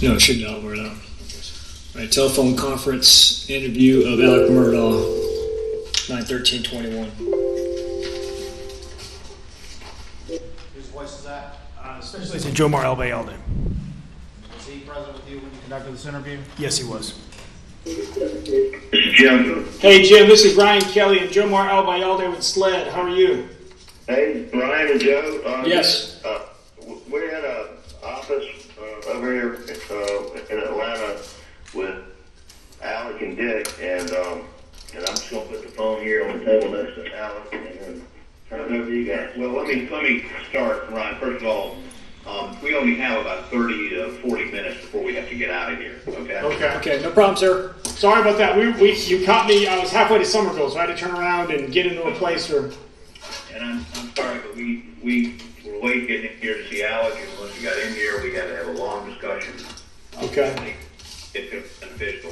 No, it should not work out. All right, telephone conference interview of Alex Murdaugh, 9/13/21. Whose voice is that? Special Agent Jomar El Bayalde. Was he present with you when you conducted this interview? Yes, he was. Jim. Hey, Jim, this is Ryan Kelly and Jomar El Bayalde with SLED. How are you? Hey, Ryan and Joe. Yes. We're in an office over here in Atlanta with Alex and Dick, and I'm just going to put the phone here on the table next to Alex and then turn it over to you guys. Well, let me start, Ryan. First of all, we only have about 30 to 40 minutes before we have to get out of here. Okay. Okay, no problem, sir. Sorry about that. You caught me. I was halfway to Somerville, so I had to turn around and get into a place where. And I'm sorry, but we were late getting in here to see Alex, and once we got in here, we had to have a long discussion. Okay. It's beneficial.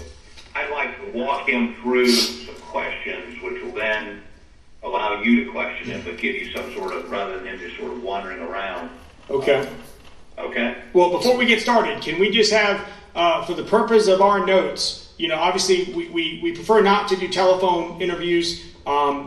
I'd like to walk him through some questions, which will then allow you to question him, but give you some sort of, rather than him just sort of wandering around. Okay. Okay? Well, before we get started, can we just have, for the purpose of our notes, obviously we prefer not to do telephone interviews.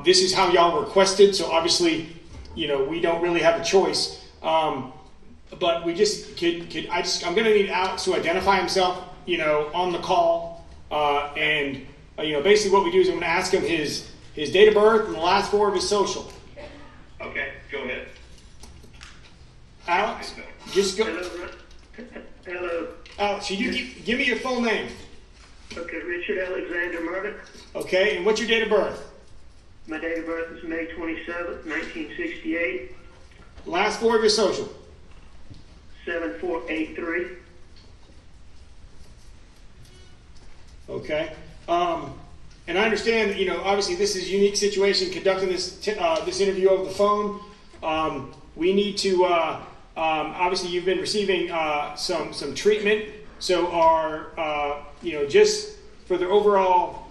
This is how y'all requested, so obviously, we don't really have a choice. But we just I'm going to need Alex to identify himself, on the call, and basically what we do is I'm going to ask him his date of birth and the last four of his social. Okay, go ahead. Alex, just go. Hello. Alex, should you give me your full name? Okay, Richard Alexander Murdaugh. Okay, and what's your date of birth? My date of birth is May 27th, 1968. Last four of your social. 7483. Okay. And I understand that, obviously this is a unique situation conducting this this interview over the phone. We need to, obviously you've been receiving some treatment. So just for the overall,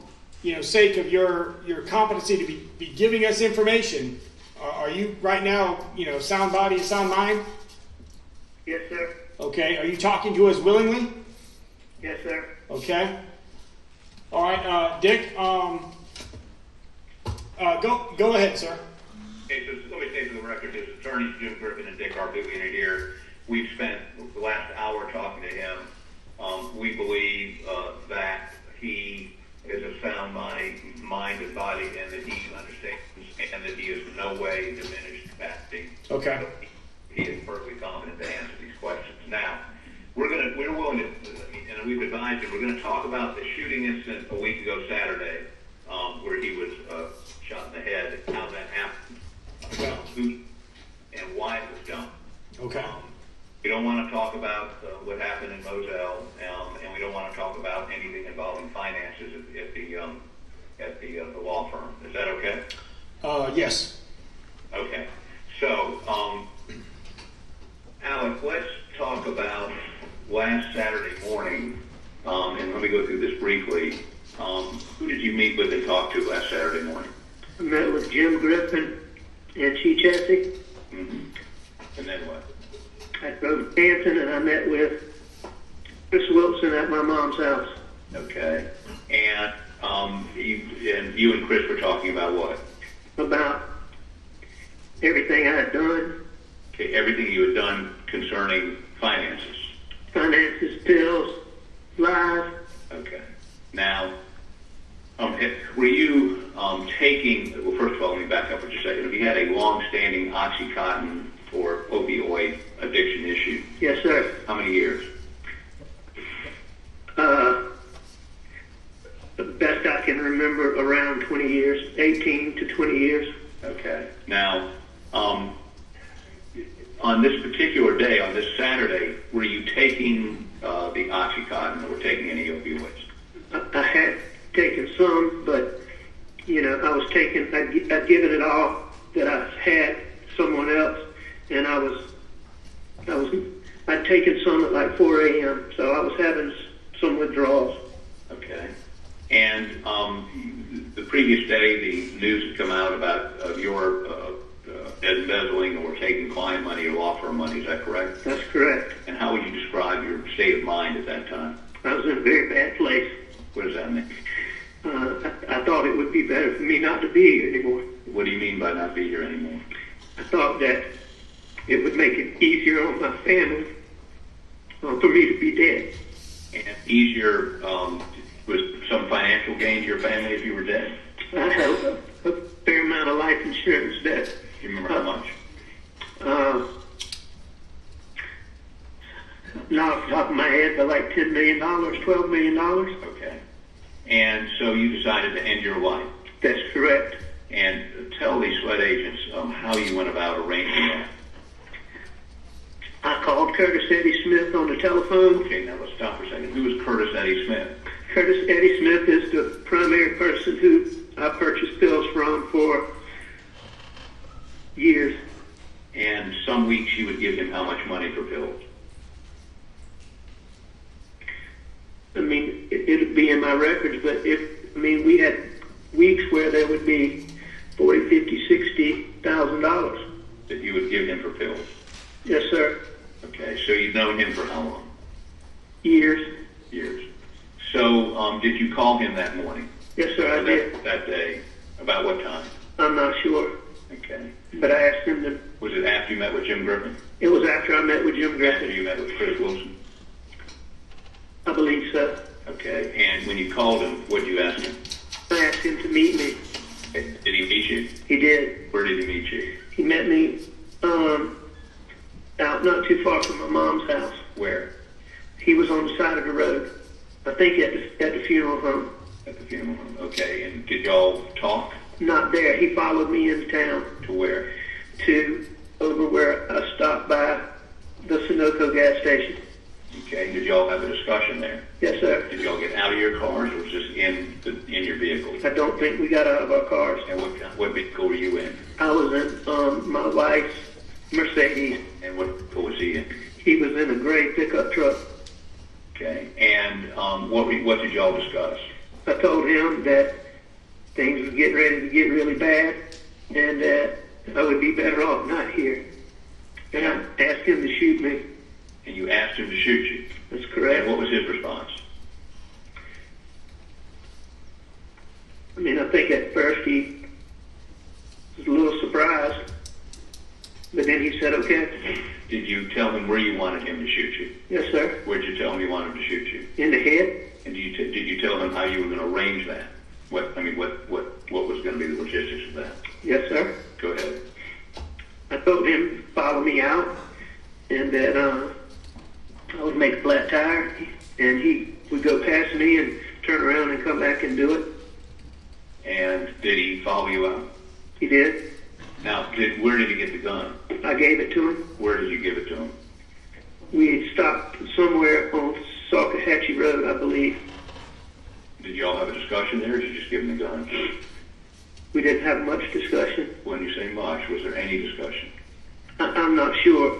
sake of your competency to be giving us information, are you right now, sound body and sound mind? Yes, sir. Okay. Are you talking to us willingly? Yes, sir. Okay. All right, Dick. Go ahead, sir. Okay, so let me say for the record, his attorneys Jim Griffin and Dick Arbulian are here. We've spent the last hour talking to him. We believe that he is of sound mind and body, and that he understands, and that he is in no way diminished capacity. Okay. So he is perfectly competent to answer these questions. Now, we're willing to, and we've advised him, we're going to talk about the shooting incident a week ago Saturday, where he was shot in the head, how that happened, who and why it was done. Okay. We don't want to talk about what happened in Moselle, and we don't want to talk about anything involving finances at the law firm. Is that okay? Yes. Okay. So, Alex, let's talk about last Saturday morning, and let me go through this briefly. Who did you meet with and talk to last Saturday morning? I met with Jim Griffin and Chief Chessie. Mm-hmm. And then what? I drove to Canton and I met with Chris Wilson at my mom's house. Okay. And you and Chris were talking about what? About everything I had done. Okay, everything you had done concerning finances. Finances, bills, live. Okay. Now, were you taking, well, first of all, let me back up for just a second. Have you had a long-standing Oxycontin or opioid addiction issue? Yes, sir. How many years? The best I can remember, around 20 years, 18 to 20 years. Okay. Now, on this particular day, on this Saturday, were you taking the Oxycontin or taking any opioids? I had taken some, but, I was taking, I'd given it all that I had someone else, and I'd taken some at like 4 a.m., so I was having some withdrawals. Okay. And the previous day, the news had come out about your embezzling or taking client money or law firm money. Is that correct? That's correct. And how would you describe your state of mind at that time? I was in a very bad place. What does that mean? I thought it would be better for me not to be here anymore. What do you mean by not be here anymore? I thought that it would make it easier on my family for me to be dead. And easier, was some financial gain to your family if you were dead? I have a fair amount of life insurance debt. Do you remember how much? Not off the top of my head, but like $10 million, $12 million. Okay. And so you decided to end your life? That's correct. And tell these SLED agents how you went about arranging that. I called Curtis Eddie Smith on the telephone. Okay, now let's stop for a second. Who is Curtis Eddie Smith? Curtis Eddie Smith is the primary person who I purchased pills from for years. And some weeks you would give him how much money for pills? I mean, it'd be in my records, but we had weeks where there would be $40,000, $50,000, $60,000 that you would give him for pills? Yes, sir. Okay, so you've known him for how long? Years. Years. So, did you call him that morning? Yes, sir, I did. That day? About what time? I'm not sure. Okay. But I asked him to... Was it after you met with Jim Griffin? It was after I met with Jim Griffin. After you met with Chris Wilson? I believe so. Okay, and when you called him, what did you ask him? I asked him to meet me. Did he meet you? He did. Where did he meet you? He met me out not too far from my mom's house. Where? He was on the side of the road. I think at the funeral home. At the funeral home. Okay, and did y'all talk? Not there. He followed me into town. To where? To over where I stopped by the Sunoco gas station. Okay, did y'all have a discussion there? Yes, sir. Did y'all get out of your cars or was this in your vehicle? I don't think we got out of our cars. And what vehicle were you in? I was in my wife's Mercedes. And what vehicle was he in? He was in a gray pickup truck. Okay, and what did y'all discuss? I told him that things were getting ready to get really bad and that I would be better off not here. And I asked him to shoot me. And you asked him to shoot you? That's correct. And what was his response? I mean, I think at first he was a little surprised, but then he said, okay. Did you tell him where you wanted him to shoot you? Yes, sir. Where'd you tell him you wanted him to shoot you? In the head. And did you tell him how you were going to arrange that? What was going to be the logistics of that? Yes, sir. Go ahead. I told him to follow me out and that I would make a flat tire and he would go past me and turn around and come back and do it. And did he follow you out? He did. Now, where did he get the gun? I gave it to him. Where did you give it to him? We had stopped somewhere on Salcahatchee Road, I believe. Did you all have a discussion there, or did you just give him the gun? We didn't have much discussion. When you say much, was there any discussion? I'm not sure.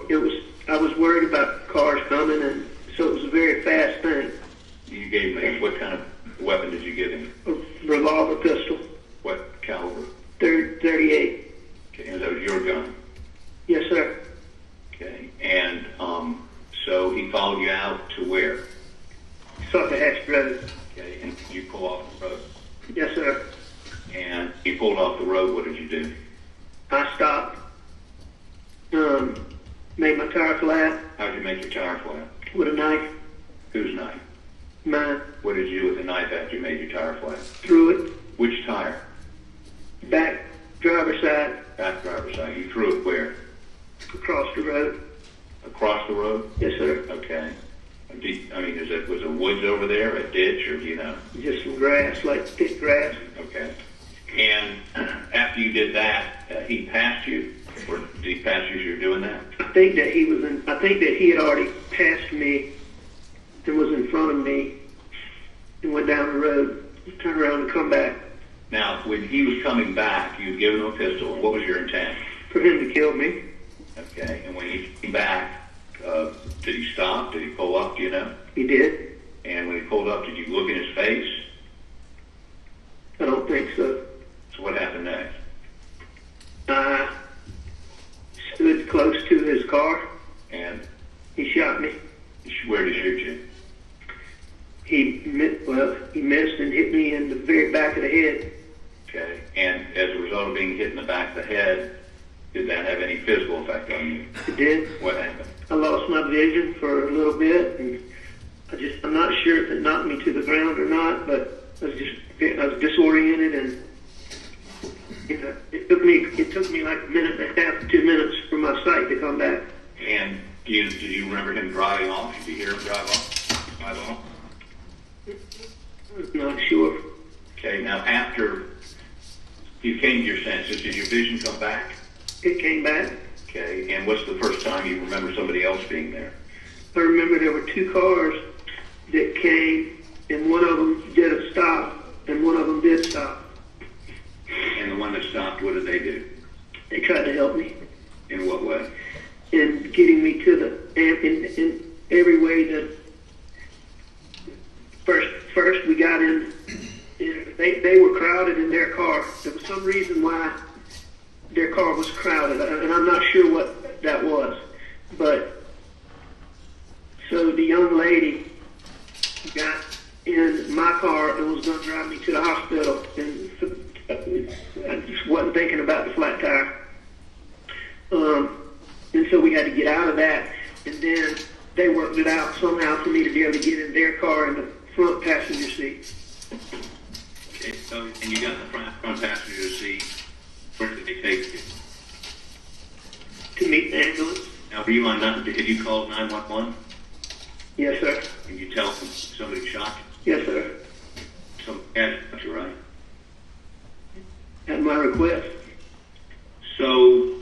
I was worried about cars coming, and so it was a very fast thing. You gave him what kind of weapon did you give him? A revolver pistol. What caliber? 38. Okay, and that was your gun? Yes, sir. Okay, and so he followed you out to where? Salcahatchee Road. Okay, and you pull off the road? Yes, sir. And you pulled off the road, what did you do? I stopped. Made my tire flat. How did you make your tire flat? With a knife. Whose knife? Mine. What did you do with the knife after you made your tire flat? Threw it. Which tire? Back driver's side. Back driver's side. You threw it where? Across the road. Across the road? Yes, sir. Okay. Was there woods over there, a ditch, or do you know? Just some grass, like thick grass. Okay. And after you did that, he passed you, or did he pass you as you were doing that? I think that he had already passed me and was in front of me and went down the road, turned around and come back. Now, when he was coming back, you had given him a pistol. What was your intent? For him to kill me. Okay. And when he came back, did he stop? Did he pull up? Do you know? He did. And when he pulled up, did you look in his face? I don't think so. So what happened next? I stood close to his car. And he shot me. Where did he shoot you? He missed and hit me in the very back of the head. Okay. And as a result of being hit in the back of the head, did that have any physical effect on you? It did. What happened? I lost my vision for a little bit, and I'm not sure if it knocked me to the ground or not, but I was disoriented, and it took me like a minute and a half, 2 minutes for my sight to come back. And did you remember him driving off? Did you hear him drive off? Not sure. Okay, now after you came to your senses, did your vision come back? It came back. Okay, and what's the first time you remember somebody else being there? I remember there were two cars that came, and one of them did a stop, and one of them did stop. And the one that stopped, what did they do? They tried to help me. In what way? In getting me to the, in every way that, first we got in, they were crowded in their car. There was some reason why their car was crowded, and I'm not sure what that was. But, so the young lady got in my car and was going to drive me to the hospital, and I just wasn't thinking about the flat tire. And so we had to get out of that, and then they worked it out somehow for me to be able to get in their car in the front passenger seat. Okay, so, and you got in the front passenger seat. Where did they take you? To meet the ambulance. Now, were you on, had you called 911? Yes, sir. And you tell them somebody shot you? Yes, sir. Somebody had shot you, right? At my request. So,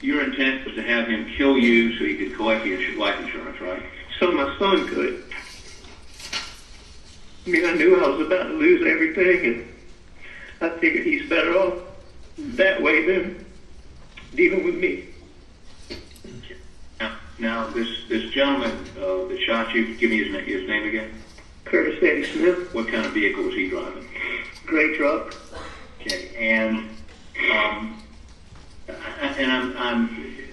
your intent was to have him kill you so he could collect your life insurance, right? So my son could. I mean, I knew I was about to lose everything, and I figured he's better off that way than dealing with me. Now this gentleman that shot you, give me his name again. Curtis Eddie Smith. What kind of vehicle was he driving? Gray truck. Okay, and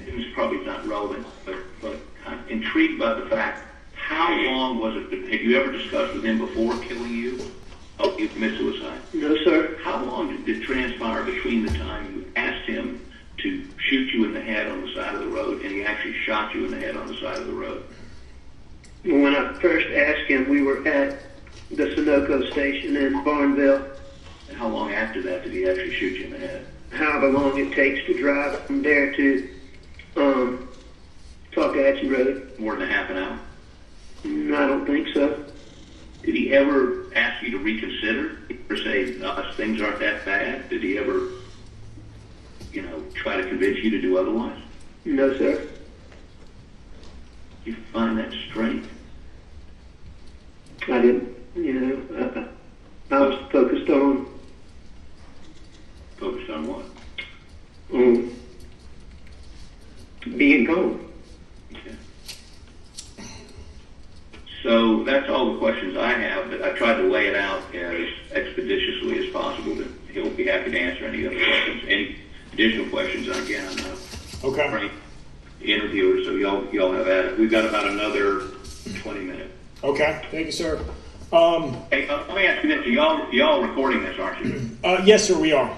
it's probably not relevant, but I'm intrigued by the fact, how long was it, had you ever discussed with him before killing you? Oh, you commit suicide? No, sir. How long did it transpire between the time you asked him to shoot you in the head on the side of the road and he actually shot you in the head on the side of the road? When I first asked him, we were at the Sunoco station in Barnville. And how long after that did he actually shoot you in the head? However long it takes to drive from there to Talkatchee Road. More than a half an hour? No, I don't think so. Did he ever ask you to reconsider or say, no, things aren't that bad? Did he ever, try to convince you to do otherwise? No, sir. You find that straight? I didn't, I was focused on Focused on what? being gone. Okay. So that's all the questions I have, but I tried to lay it out as expeditiously as possible. That he'll be happy to answer any other questions, any additional questions. And again, I'm not Okay. trained interviewer, so y'all have at it. We've got about another 20 minutes. Okay. Thank you, sir. Hey, let me ask you this: y'all recording this, aren't you? Yes, sir, we are.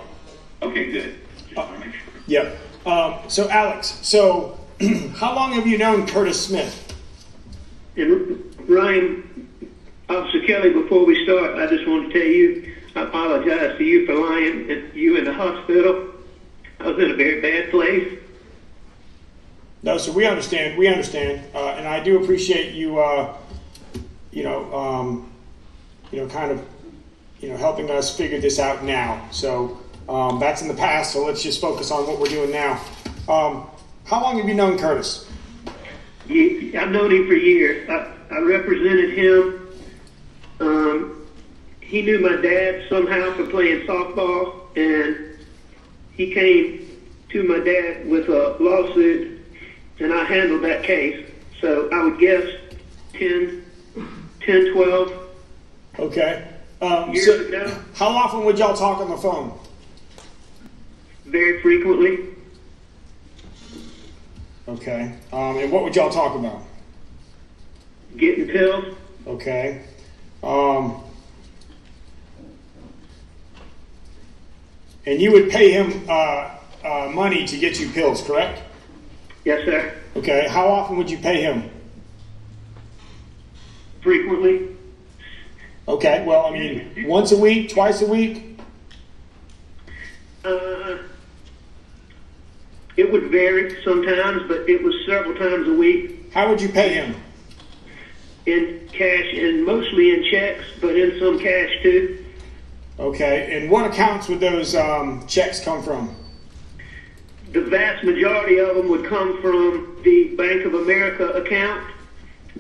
Okay, good. Just want to make sure. Yep. So, Alex, how long have you known Curtis Smith? And Ryan, Officer Kelly, before we start, I just want to tell you, I apologize to you for lying at you in the hospital. I was in a very bad place. No, sir, we understand. We understand. And I do appreciate you, helping us figure this out now. So that's in the past, so let's just focus on what we're doing now. How long have you known Curtis? I've known him for years. I represented him. He knew my dad somehow for playing softball, and he came to my dad with a lawsuit, and I handled that case. So I would guess 10, 12 Okay. years ago. How often would y'all talk on the phone? Very frequently. Okay. And what would y'all talk about? Getting pills. Okay. And you would pay him money to get you pills, correct? Yes, sir. Okay. How often would you pay him? Frequently. Okay. Well, I mean, once a week, twice a week? It would vary sometimes, but it was several times a week. How would you pay him? In cash and mostly in checks, but in some cash too. Okay. And what accounts would those checks come from? The vast majority of them would come from the Bank of America account,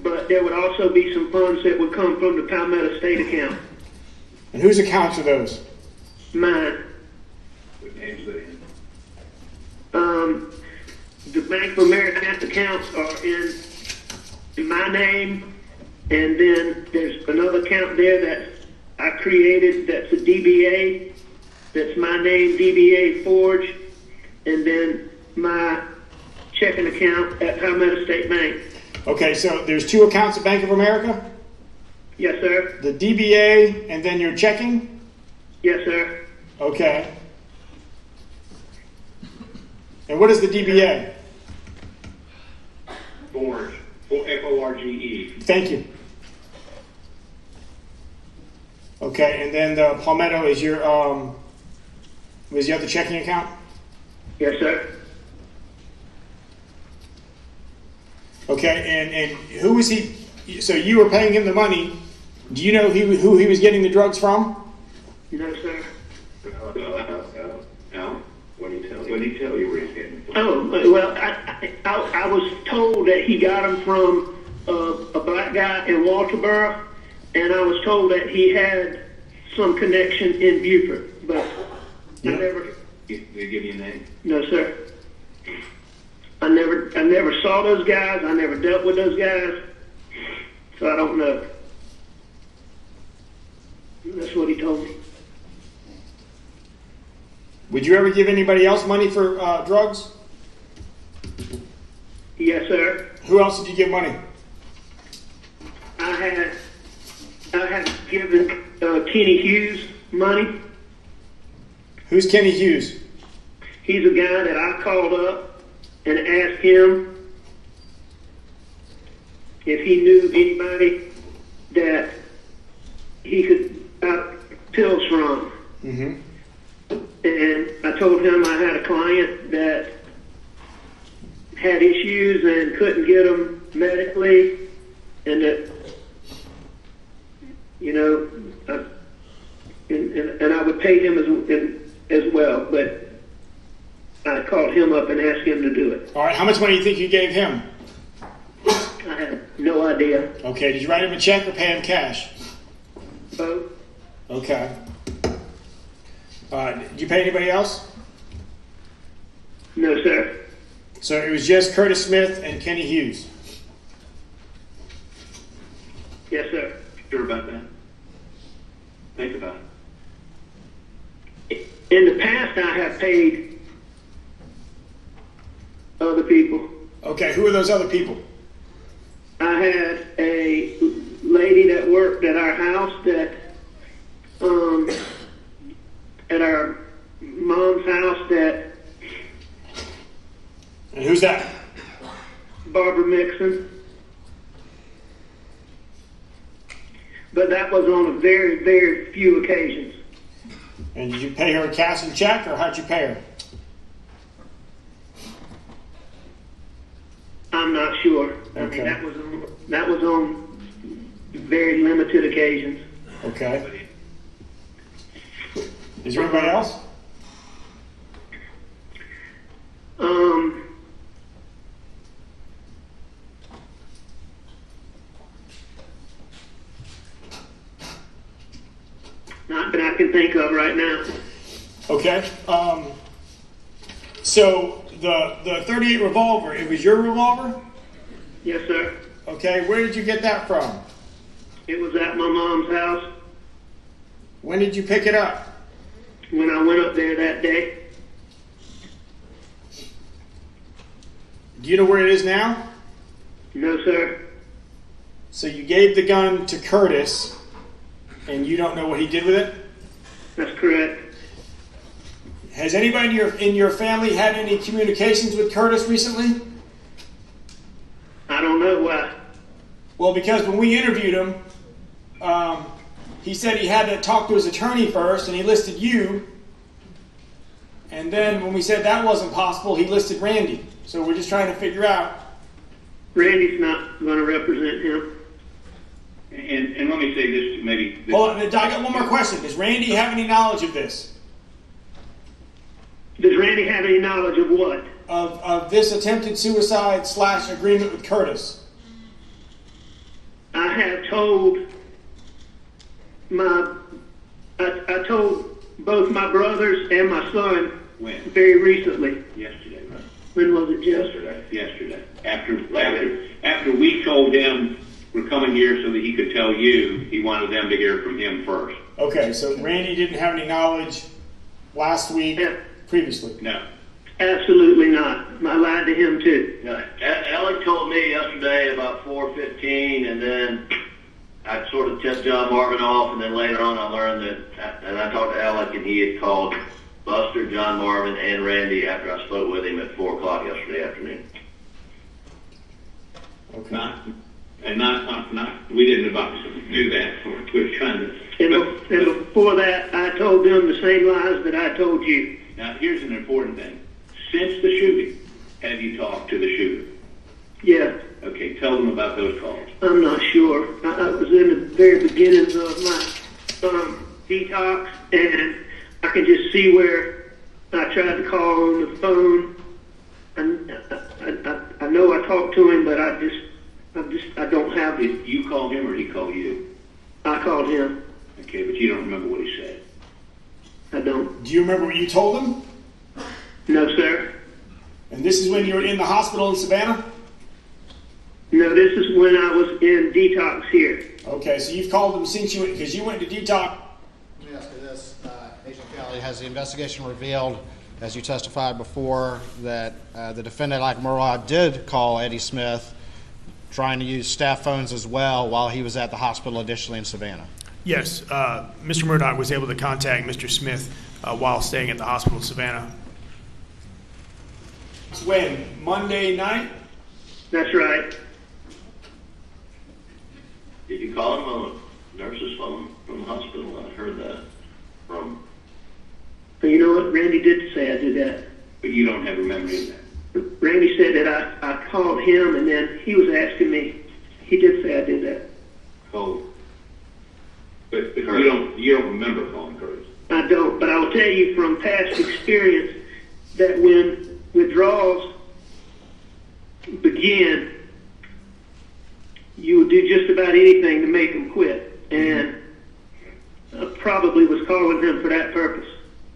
but there would also be some funds that would come from the Palmetto State account. And whose accounts are those? Mine. What names they in? The Bank of America accounts are in my name, and then there's another account there that I created that's a DBA, that's my name, DBA Forge, and then my checking account at Palmetto State Bank. Okay, so there's two accounts at Bank of America? Yes, sir. The DBA and then your checking? Yes, sir. Okay. And what is the DBA? Forge. Forge. Thank you. Okay, and then the Palmetto is your was the other checking account? Yes, sir. Okay, and who was he? So you were paying him the money. Do you know who he was getting the drugs from? No, sir. Al, what did he tell you? What did he tell you where he's getting? Oh, well, I was told that he got them from a black guy in Walterboro, and I was told that he had some connection in Beaufort, but I never. Did they give you a name? No, sir. I never saw those guys. I never dealt with those guys, so I don't know. That's what he told me. Would you ever give anybody else money for drugs? Yes, sir. Who else did you give money? I had given Kenny Hughes money. Who's Kenny Hughes? He's a guy that I called up and asked him if he knew anybody that he could buy pills from. Mm-hmm. And I told him I had a client that had issues and couldn't get them medically, and that, and I would pay him as well. But I called him up and asked him to do it. All right, how much money do you think you gave him? I have no idea. Okay, did you write him a check or pay him cash? Both. Okay. Did you pay anybody else? No, sir. So it was just Curtis Smith and Kenny Hughes? Yes, sir. Sure about that? Think about it. In the past, I have paid other people. Okay, who are those other people? I had a lady that worked at our house that, at our mom's house that. And who's that? Barbara Mixon. But that was on a very, very few occasions. And did you pay her a cash and check, or how'd you pay her? I'm not sure. Okay. I mean, that was on very limited occasions. Okay. Is there anybody else? Not that I can think of right now. Okay. So the .38 revolver, it was your revolver? Yes, sir. Okay. Where did you get that from? It was at my mom's house When did you pick it up? when I went up there that day. Do you know where it is now? No, sir. So you gave the gun to Curtis, and you don't know what he did with it? That's correct. Has anybody in your family had any communications with Curtis recently? I don't know why. Well, because when we interviewed him, he said he had to talk to his attorney first, and he listed you. And then when we said that wasn't possible, he listed Randy. So we're just trying to figure out. Randy's not going to represent him. And let me say this, maybe. Hold on, I got one more question. Does Randy have any knowledge of this? Does Randy have any knowledge of what? Of this attempted suicide / agreement with Curtis? I have told I told both my brothers and my son When? very recently. Yesterday, right? When was it, Jeff? Yesterday. After we told him we're coming here so that he could tell you, he wanted them to hear from him first. Okay, so Randy didn't have any knowledge last week, previously? No. Absolutely not. I lied to him too. Yeah, Alec told me yesterday about 4:15, and then I sort of tipped John Marvin off, and then later on I learned that, and I talked to Alec, and he had called Buster, John Marvin, and Randy after I spoke with him at 4 o'clock yesterday afternoon. Okay. We didn't advise him to do that. We're trying to. And before that, I told them the same lies that I told you. Now, here's an important thing. Since the shooting, have you talked to the shooter? Yeah, Okay, tell them about those calls. I'm not sure. I was in the very beginnings of my detox, and I can just see where I tried to call on the phone. And I know I talked to him, but I don't have it. Did you call him or did he call you? I called him. Okay, but you don't remember what he said. I don't. Do you remember what you told him? No, sir. And this is when you were in the hospital in Savannah? No, this is when I was in detox here. Okay, so you've called him since you went, because you went to detox. Let me ask you this. Agent Kelly, has the investigation revealed, as you testified before, that the defendant, Alex Murdaugh, did call Eddie Smith, trying to use staff phones as well while he was at the hospital additionally in Savannah? Yes, Mr. Murdaugh was able to contact Mr. Smith while staying at the hospital in Savannah. When? Monday night? That's right. Did you call him on a nurse's phone from the hospital? I heard that from. But you know what? Randy did say I did that. But you don't have a memory of that. Randy said that I called him, and then he was asking me. He did say I did that. Oh. But you don't remember calling Curtis. I don't, but I will tell you from past experience, that when withdrawals begin, you would do just about anything to make him quit, and I probably was calling him for that purpose.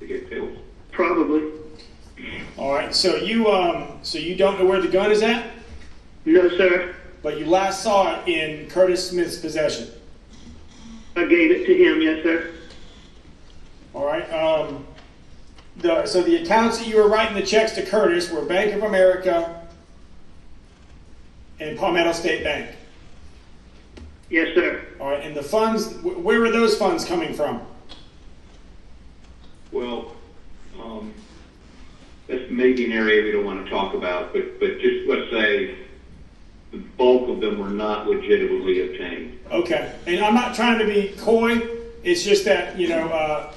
To get pills. Probably. All right. So you don't know where the gun is at, No, sir. but you last saw it in Curtis Smith's possession. I gave it to him, yes, sir. All right. So the accounts that you were writing the checks to Curtis were Bank of America and Palmetto State Bank. Yes, sir. All right. And the funds, where were those funds coming from? Well, that's maybe an area we don't want to talk about, but just let's say the bulk of them were not legitimately obtained. Okay. And I'm not trying to be coy. It's just that, Mr.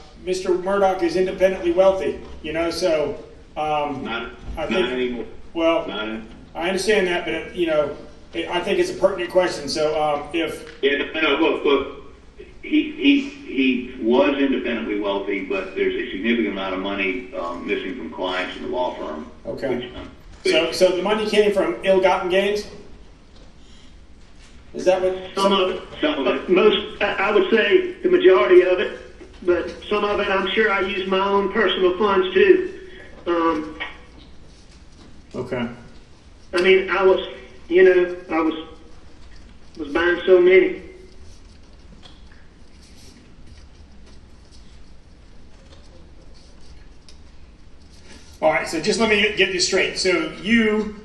Murdaugh is independently wealthy, so Not anymore. Well, Not in, I understand that, but I think it's a pertinent question. So if look, he was independently wealthy, but there's a significant amount of money missing from clients in the law firm. okay, so the money came from ill-gotten gains. Is that what? Some of it. Most, I would say the majority of it, but some of it I'm sure I use my own personal funds too. Okay. I mean, I was buying so many. All right. So just let me get this straight. So you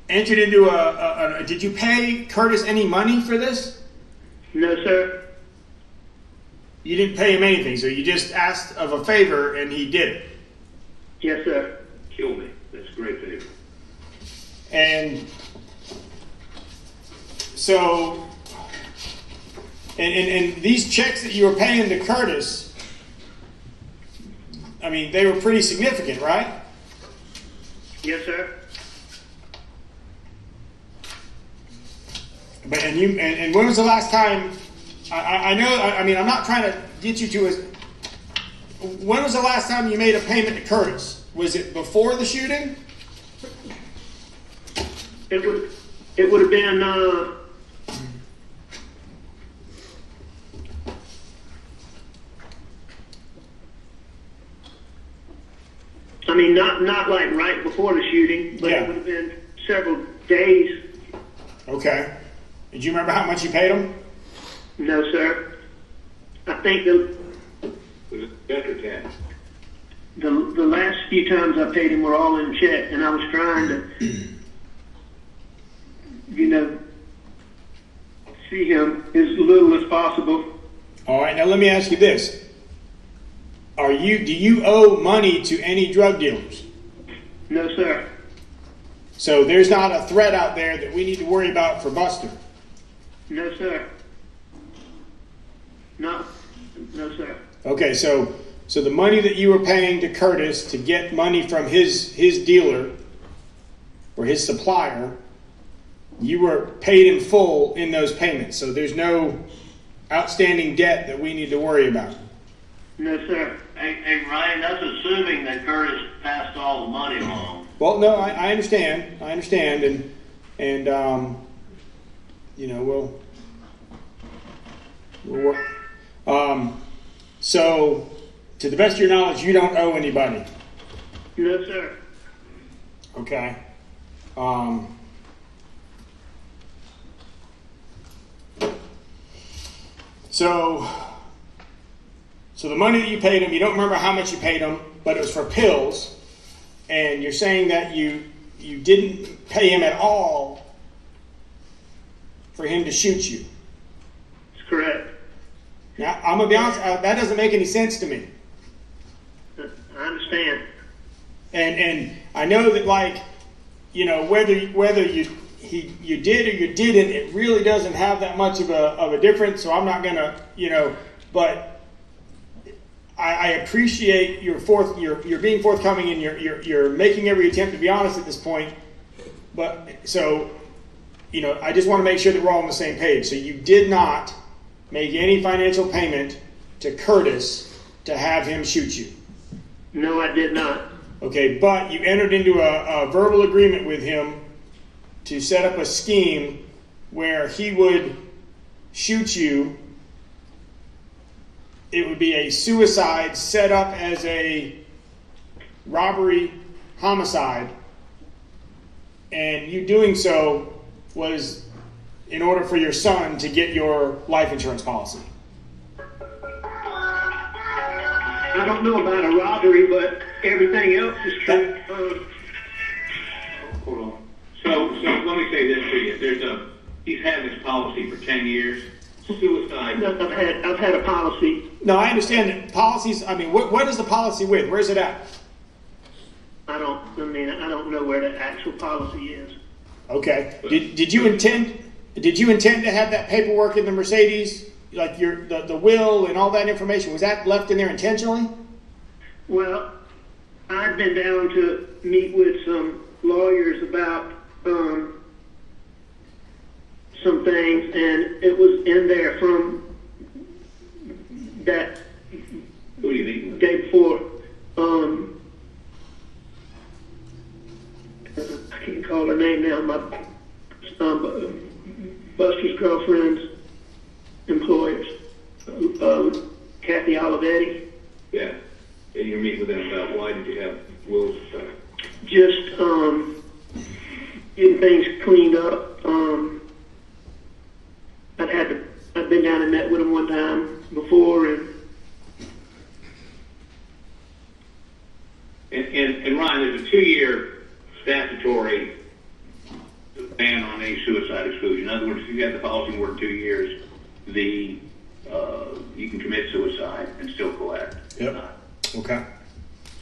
entered into did you pay Curtis any money for this? No, sir. You didn't pay him anything, so you just asked of a favor and he did it. Yes, sir. Kill me. That's a great favor. And so, and these checks that you were paying to Curtis, I mean, they were pretty significant, right? Yes, sir. But and when was the last time? I know. I mean, I'm not trying to get you to. When was the last time you made a payment to Curtis? Was it before the shooting? It would have been. I mean, not like right before the shooting, but Yeah. it would have been several days. Okay. Did you remember how much you paid him? No, sir. I think the Was it check or cash? the last few times I paid him were all in check, and I was trying to, see him as little as possible. All right. Now let me ask you this: do you owe money to any drug dealers? No, sir. So there's not a threat out there that we need to worry about for Buster. No, sir. No, sir. Okay, so the money that you were paying to Curtis to get money from his dealer or his supplier, you were paid in full in those payments. So there's no outstanding debt that we need to worry about. No, sir. Hey, Ryan, that's assuming that Curtis passed all the money along. Well, no, I understand. I understand, and we'll work. So, to the best of your knowledge, you don't owe anybody. No, sir. Okay. So the money that you paid him, you don't remember how much you paid him, but it was for pills, and you're saying that you didn't pay him at all for him to shoot you. That's correct. Now, I'm gonna be honest, that doesn't make any sense to me. I understand. And I know that, whether you did or you didn't, it really doesn't have that much of a difference. So I'm not gonna, but I appreciate you're being forthcoming and you're making every attempt to be honest at this point. But so, I just want to make sure that we're all on the same page. So you did not make any financial payment to Curtis to have him shoot you? No, I did not. Okay, but you entered into a verbal agreement with him to set up a scheme where he would shoot you. It would be a suicide set up as a robbery homicide, and you doing so was in order for your son to get your life insurance policy. I don't know about a robbery, but everything else is true. Hold on. So let me say this to you. He's had this policy for 10 years. Suicide. No, I've had a policy. No, I understand that policies. I mean, what is the policy with? Where's it at? I don't know where the actual policy is. Okay. Did you intend to have that paperwork in the Mercedes, like the will and all that information? Was that left in there intentionally? Well, I've been down to meet with some lawyers about some things, and it was in there from that Who do you think? day before. I can't call her name now. My Buster's girlfriend's employers, Kathy Olivetti. Yeah. And you're meeting with them about why did you have wills and stuff? Just getting things cleaned up. I'd been down and met with him one time before, and Ryan, there's a 2-year statutory ban on any suicide exclusion. In other words, if you have the policy more than 2 years, you can commit suicide and still collect. Yep. Okay.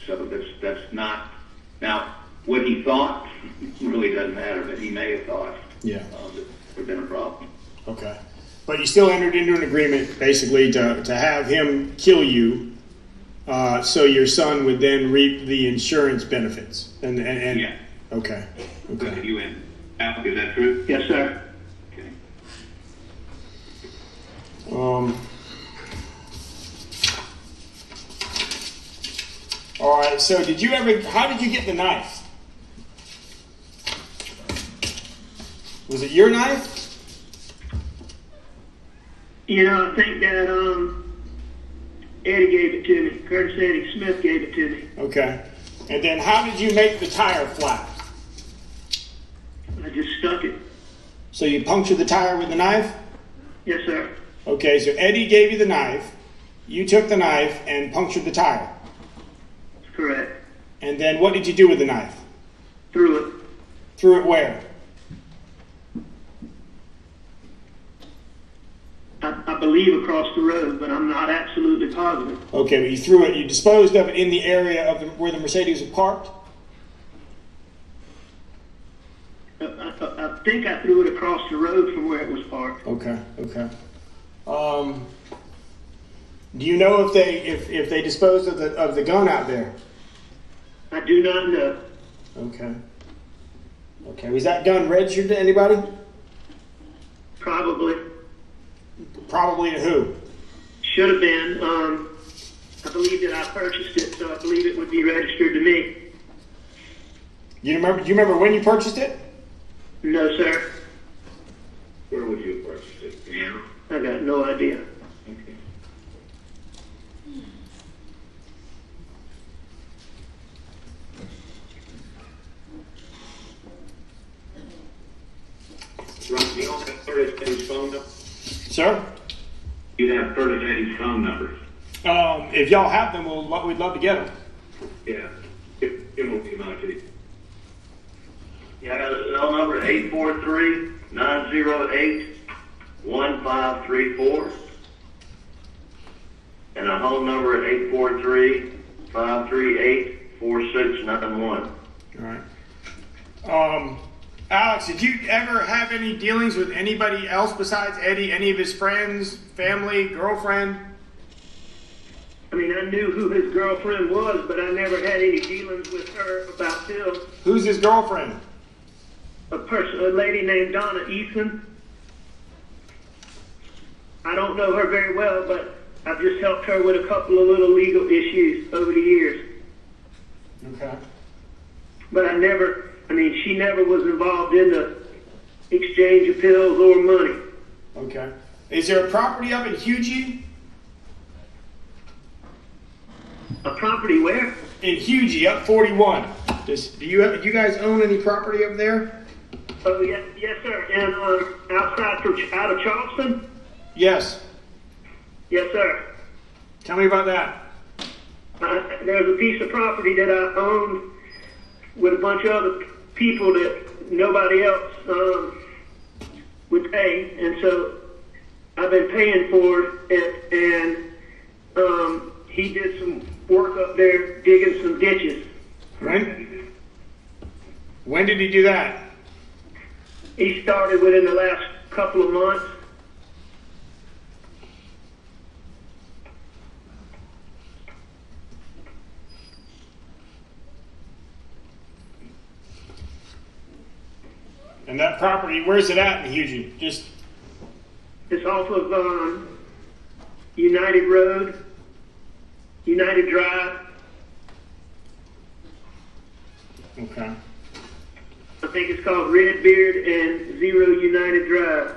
So that's not. Now, what he thought really doesn't matter, but he may have thought Yeah. that there would have been a problem. Okay. But you still entered into an agreement, basically, to have him kill you, so your son would then reap the insurance benefits. And Yeah. Okay. Okay. You in? Alex, is that true? yes, sir. Okay. All right. So, how did you get the knife? Was it your knife? I think that Eddie gave it to me. Curtis Eddie Smith gave it to me. Okay. And then how did you make the tire flat? I just stuck it. So you punctured the tire with the knife? Yes, sir. Okay, so Eddie gave you the knife. You took the knife and punctured the tire. That's correct. And then what did you do with the knife? Threw it. Threw it where? I believe across the road, but I'm not absolutely positive. Okay, but you threw it, you disposed of it in the area of where the Mercedes was parked? I think I threw it across the road from where it was parked. Okay. Do you know if they disposed of the gun out there? I do not know. Okay. Was that gun registered to anybody? Probably. Probably to who? Should have been. I believe that I purchased it, so I believe it would be registered to me. Do you remember when you purchased it? No, sir. Where would you have purchased it? Yeah. I got no idea. Okay. Ron, you don't have Curtis Eddie's phone number? Sir? You have Curtis Eddie's phone numbers. If y'all have them, we'd love to get them. Yeah. It will be out to you. Yeah, I got a cell number, 843-908-1534. And a home number at 843-538-4691. All right. Alex, did you ever have any dealings with anybody else besides Eddie? Any of his friends, family, girlfriend? I mean, I knew who his girlfriend was, but I never had any dealings with her about Phil. Who's his girlfriend? A lady named Donna Eason. I don't know her very well, but I've just helped her with a couple of little legal issues over the years. Okay. But she never was involved in the exchange of pills or money. Okay. Is there a property up in Hugie? A property where? In Hugie, up 41. Do you guys own any property up there? Oh, yes, sir. And out of Charleston? Yes. Yes, sir. Tell me about that. There's a piece of property that I owned with a bunch of other people that nobody else would pay, and so I've been paying for it, and he did some work up there digging some ditches. When did he do that? He started within the last couple of months. And that property, where's it at in Hugie? Just It's off of United Road, United Drive. okay. I think it's called Redbeard and 0 United Drive.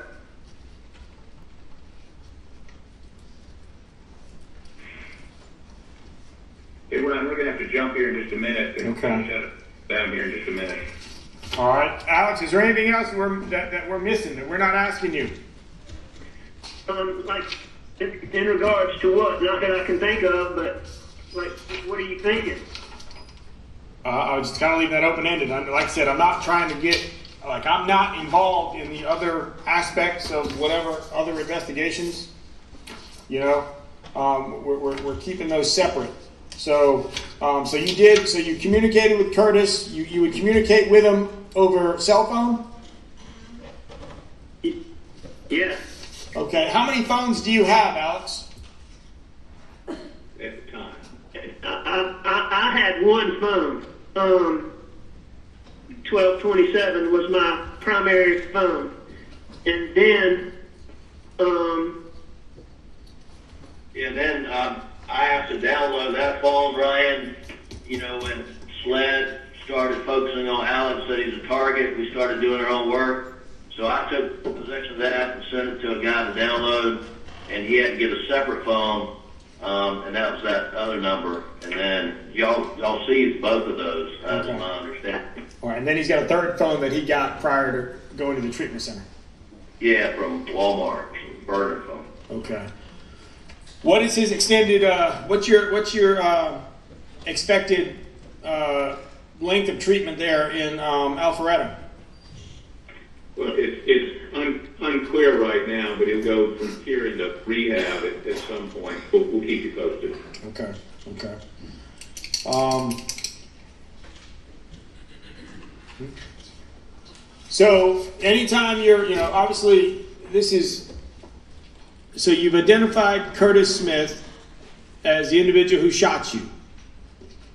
Hey, Ryan, we're gonna have to jump here in just a minute. Okay. Shut it down here in just a minute. All right, Alex. Is there anything else that we're missing that we're not asking you? Like in regards to what? Not that I can think of, but like, what are you thinking? I was just kind of leaving that open-ended. Like I said, I'm not trying to get, I'm not involved in the other aspects of whatever other investigations. You know, we're keeping those separate. So you communicated with Curtis. You would communicate with him over cell phone? Yeah. Okay. How many phones do you have, Alex? At the time. I had one phone. 1227 was my primary phone, and then I have to download that phone, Ryan. You know, when SLED started focusing on Alex, said he's a target, we started doing our own work. So I took possession of that and sent it to a guy to download, and he had to get a separate phone, and that was that other number. And then y'all seized both of those, as Okay. my understanding. All right, and then he's got a third phone that he got prior to going to the treatment center. Yeah, from Walmart, burner phone. Okay. What is his extended? What's your expected length of treatment there in Alpharetta? Well, it's unclear right now, but he'll go from here into rehab at some point. We'll keep you posted. Okay. Okay. So anytime obviously this is, so you've identified Curtis Smith as the individual who shot you.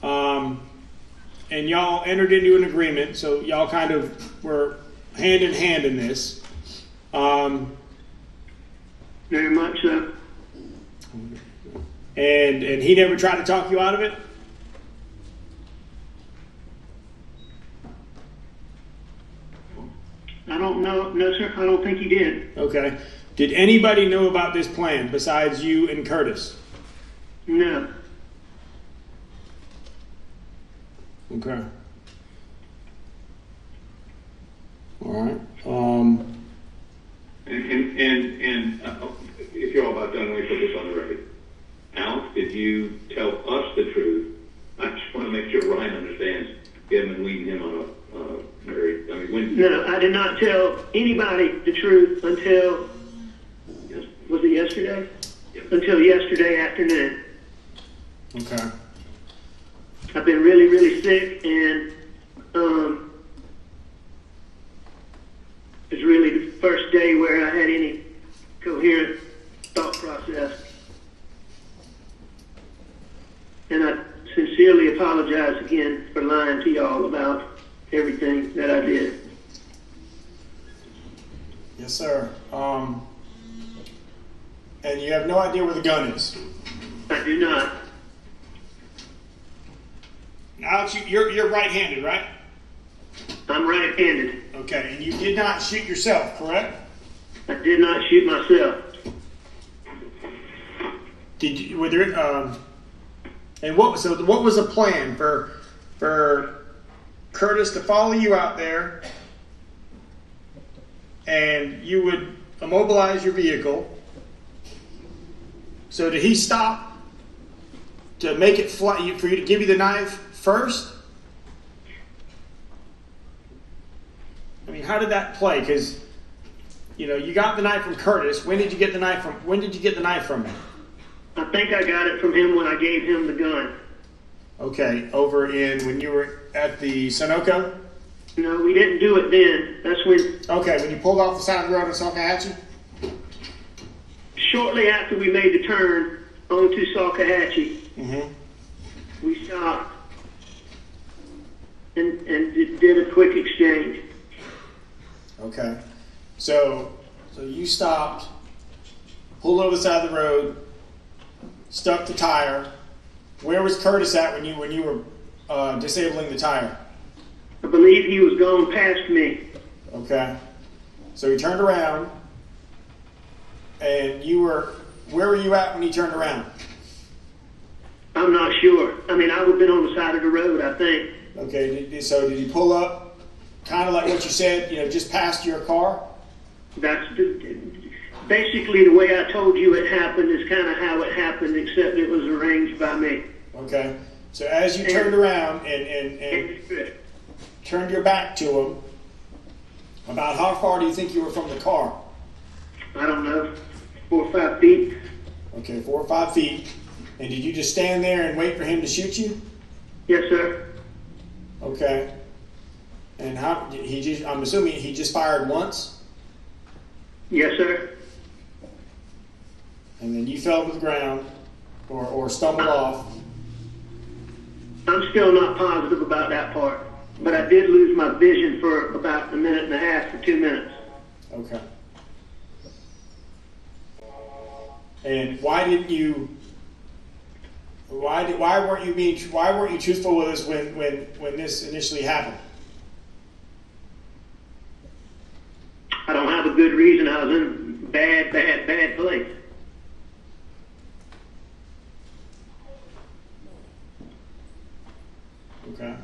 And y'all entered into an agreement, so y'all kind of were hand in hand in this. very much so. And he never tried to talk you out of it? I don't know. No, sir. I don't think he did. Okay. Did anybody know about this plan besides you and Curtis? No. Okay. All right. And if you're all about done, let me put this on the record. Alex, did you tell us the truth? I just want to make sure Ryan understands. You haven't been leading him on a very, when... No, I did not tell anybody the truth until, was it yesterday? Yep. Until yesterday afternoon. Okay. I've been really, really sick, and it was really the first day where I had any coherent thought process. And I sincerely apologize again for lying to y'all about everything that I did. Yes, sir. And you have no idea where the gun is? I do not. Now, Alex, you're right-handed, right? I'm right-handed. Okay, and you did not shoot yourself, correct? I did not shoot myself. Did you? Were there? And what was the plan for Curtis to follow you out there, and you would immobilize your vehicle? So did he stop to make it fly for you to give you the knife first? I mean, how did that play? Because you got the knife from Curtis. When did you get the knife from? When did you get the knife from him? I think I got it from him when I gave him the gun. Okay, over when you were at the Sunoco? No, we didn't do it then. That's when. Okay, when you pulled off the side of the road in Salcahatchee? Shortly after we made the turn onto Salcahatchee, Mm-hmm. we stopped and did a quick exchange. Okay, so you stopped, pulled over the side of the road, stuck the tire. Where was Curtis at when you were disabling the tire? I believe he was going past me. Okay, so he turned around, and where were you at when he turned around? I'm not sure. I mean, I would have been on the side of the road, I think. Okay, so did he pull up, kind of like what you said, just past your car? That's basically the way I told you it happened is kind of how it happened, except it was arranged by me. Okay, so as you turned around and turned your back to him, about how far do you think you were from the car? I don't know, 4 or 5 feet. Okay, 4 or 5 feet. And did you just stand there and wait for him to shoot you? Yes, sir. Okay. And I'm assuming he just fired once? Yes, sir. And then you fell to the ground or stumbled off. I'm still not positive about that part, but I did lose my vision for about 1.5 minutes to 2 minutes. Okay. And why weren't you truthful with us when this initially happened? I don't have a good reason. I was in bad place. Okay.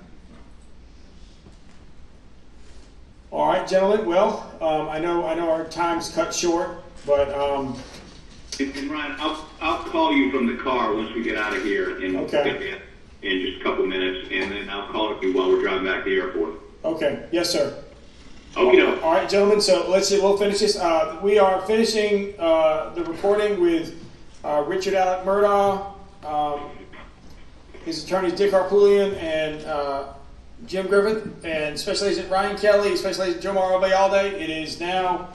All right, gentlemen. Well, I know our time's cut short, but And Ryan, I'll call you from the car once we get out of here in just a couple minutes, and then I'll call you while we're driving back to the airport. Okay. Yes, sir. Okay. All right, gentlemen. So we'll finish this. We are finishing the recording with Richard Alex Murdaugh, his attorneys Dick Harpoolian and Jim Griffith, and Special Agent Ryan Kelly, Special Agent Joe Bayalde. It is now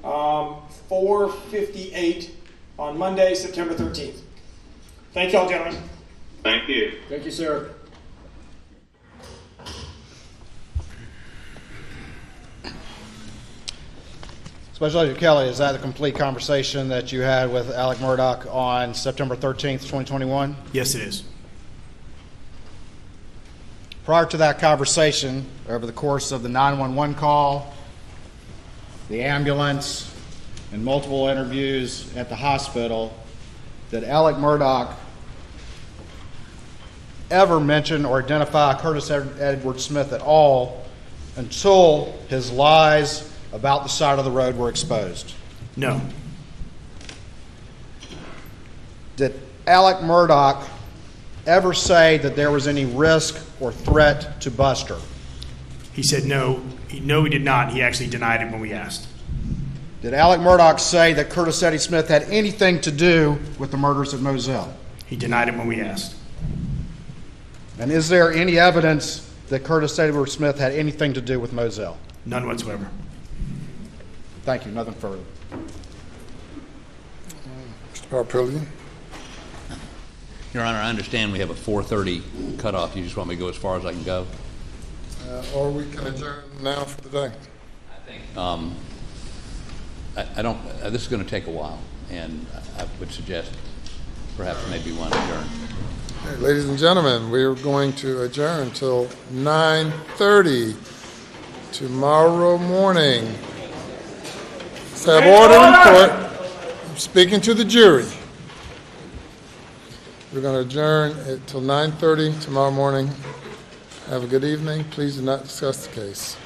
4:58 on Monday, September 13th. Thank y'all, gentlemen. Thank you. Thank you, sir. Special Agent Kelly, is that the complete conversation that you had with Alex Murdaugh on September 13th, 2021? Yes, it is. Prior to that conversation, over the course of the 911 call, the ambulance, and multiple interviews at the hospital, did Alex Murdaugh ever mention or identify Curtis Edward Smith at all until his lies about the side of the road were exposed? No. Did Alex Murdaugh ever say that there was any risk or threat to Buster? He said no. No, he did not. He actually denied it when we asked. Did Alex Murdaugh say that Curtis Eddie Smith had anything to do with the murders at Moselle? He denied it when we asked. And is there any evidence that Curtis Edward Smith had anything to do with Moselle? None whatsoever. Thank you. Nothing further. Mr. Harpoolian. Your Honor, I understand we have a 4:30 cutoff. You just want me to go as far as I can go? Or we can adjourn now for the day. I don't, this is going to take a while. and I would suggest perhaps maybe one adjourn. Okay, ladies and gentlemen, we're going to adjourn till 9:30 tomorrow morning. Let's have order in court. I'm speaking to the jury. We're going to adjourn until 9:30 tomorrow morning. Have a good evening. Please do not discuss the case.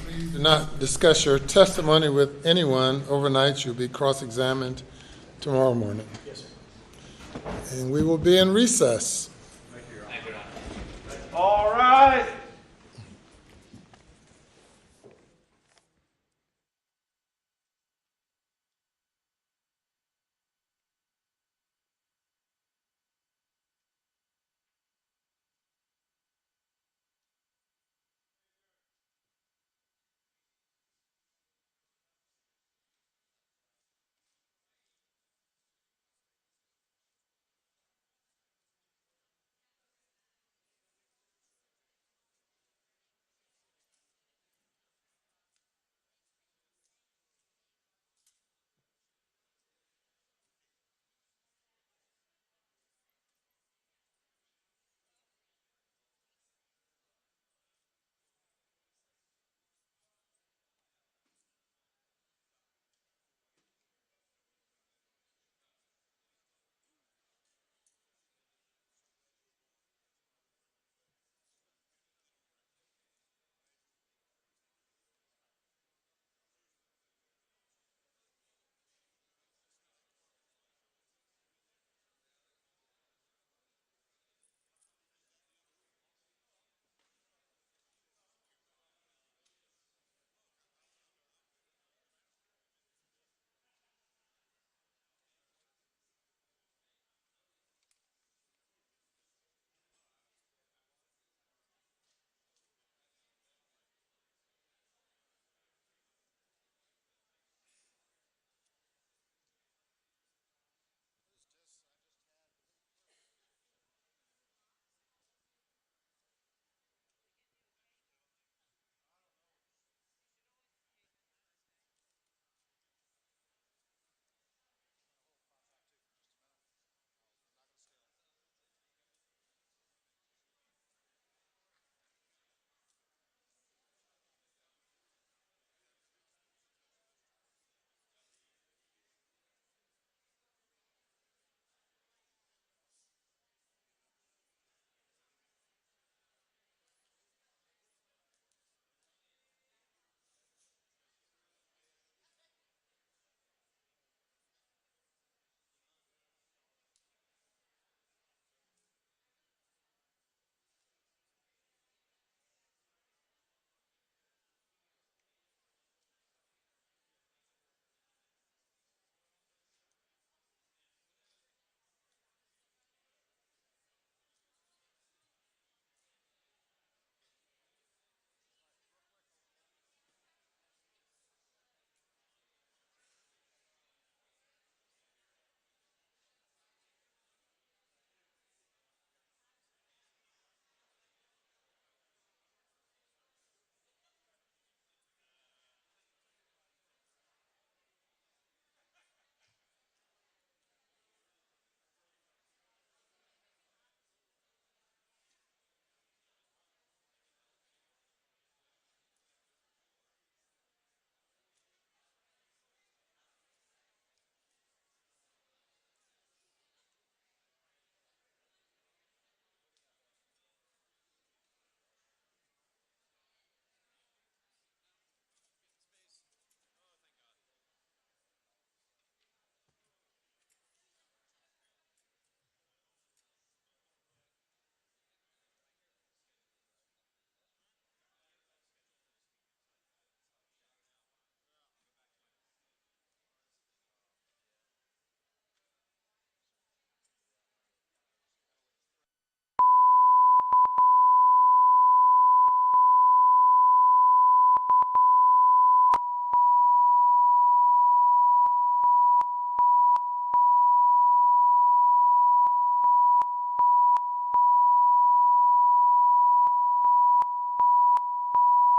Please do not discuss your testimony with anyone overnight. You'll be cross-examined tomorrow morning. Yes, sir. And we will be in recess. All right.